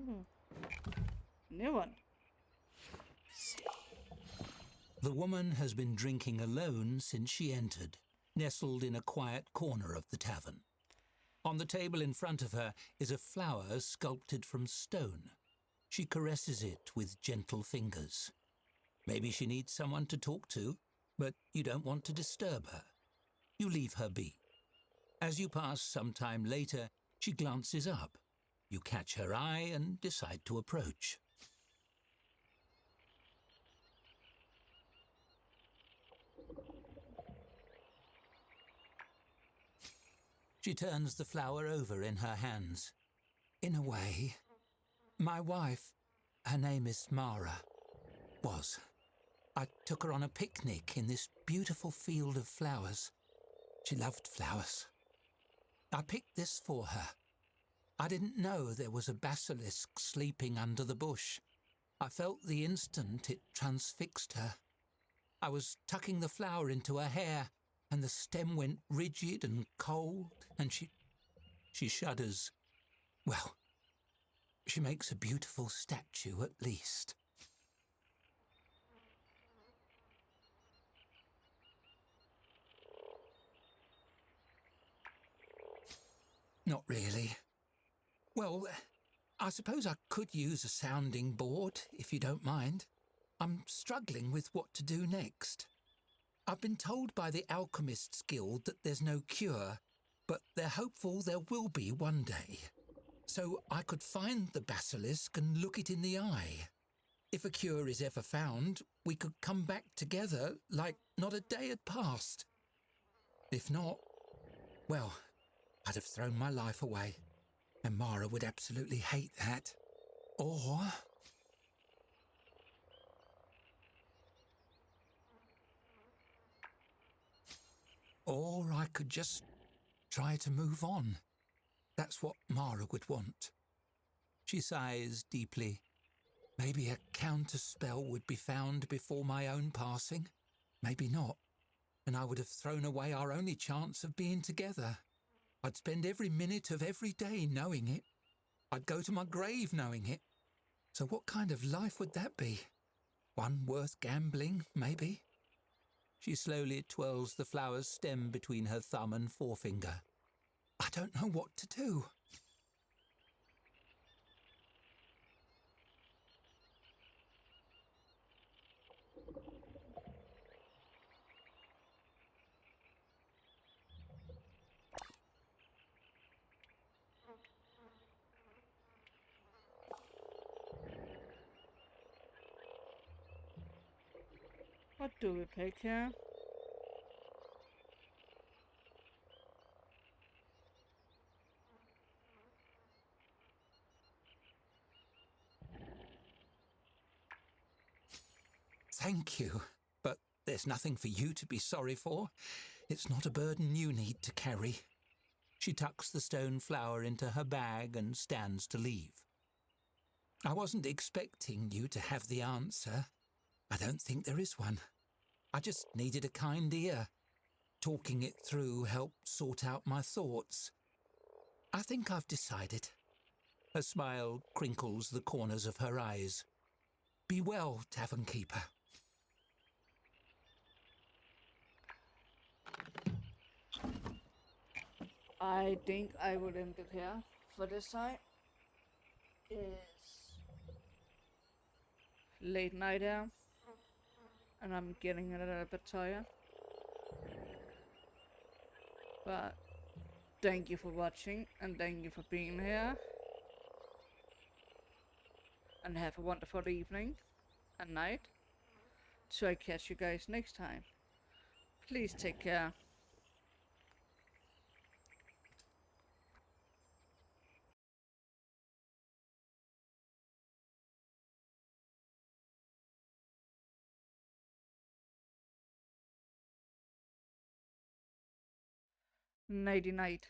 Oh. New one. The woman has been drinking alone since she entered, nestled in a quiet corner of the tavern. On the table in front of her is a flower sculpted from stone. She caresses it with gentle fingers. Maybe she needs someone to talk to, but you don't want to disturb her. You leave her be. As you pass some time later, she glances up. You catch her eye and decide to approach. She turns the flower over in her hands. In a way, my wife, her name is Mara, was. I took her on a picnic in this beautiful field of flowers. She loved flowers. I picked this for her. I didn't know there was a basilisk sleeping under the bush. I felt the instant it transfixed her. I was tucking the flower into her hair, and the stem went rigid and cold, and she shudders. Well, she makes a beautiful statue at least. Not really. Well, I suppose I could use a sounding board, if you don't mind. I'm struggling with what to do next. I've been told by the Alchemists Guild that there's no cure, but they're hopeful there will be one day. So I could find the basilisk and look it in the eye. If a cure is ever found, we could come back together like not a day had passed. If not, well, I'd have thrown my life away, and Mara would absolutely hate that. Or I could just try to move on. That's what Mara would want. She sighs deeply. Maybe a counterspell would be found before my own passing. Maybe not. And I would have thrown away our only chance of being together. I'd spend every minute of every day knowing it. I'd go to my grave knowing it. So what kind of life would that be? One worth gambling, maybe? She slowly twirls the flower's stem between her thumb and forefinger. I don't know what to do. What do we pick here? Thank you, but there's nothing for you to be sorry for. It's not a burden you need to carry. She tucks the stone flower into her bag and stands to leave. I wasn't expecting you to have the answer. I don't think there is one. I just needed a kind ear. Talking it through helped sort out my thoughts. I think I've decided. A smile crinkles the corners of her eyes. Be well, Tavern Keeper. I think I will end it here for this time. It's late night here, and I'm getting a little bit tired. But thank you for watching, and thank you for being here. And have a wonderful evening and night. So I catch you guys next time. Please take care. Nighty night.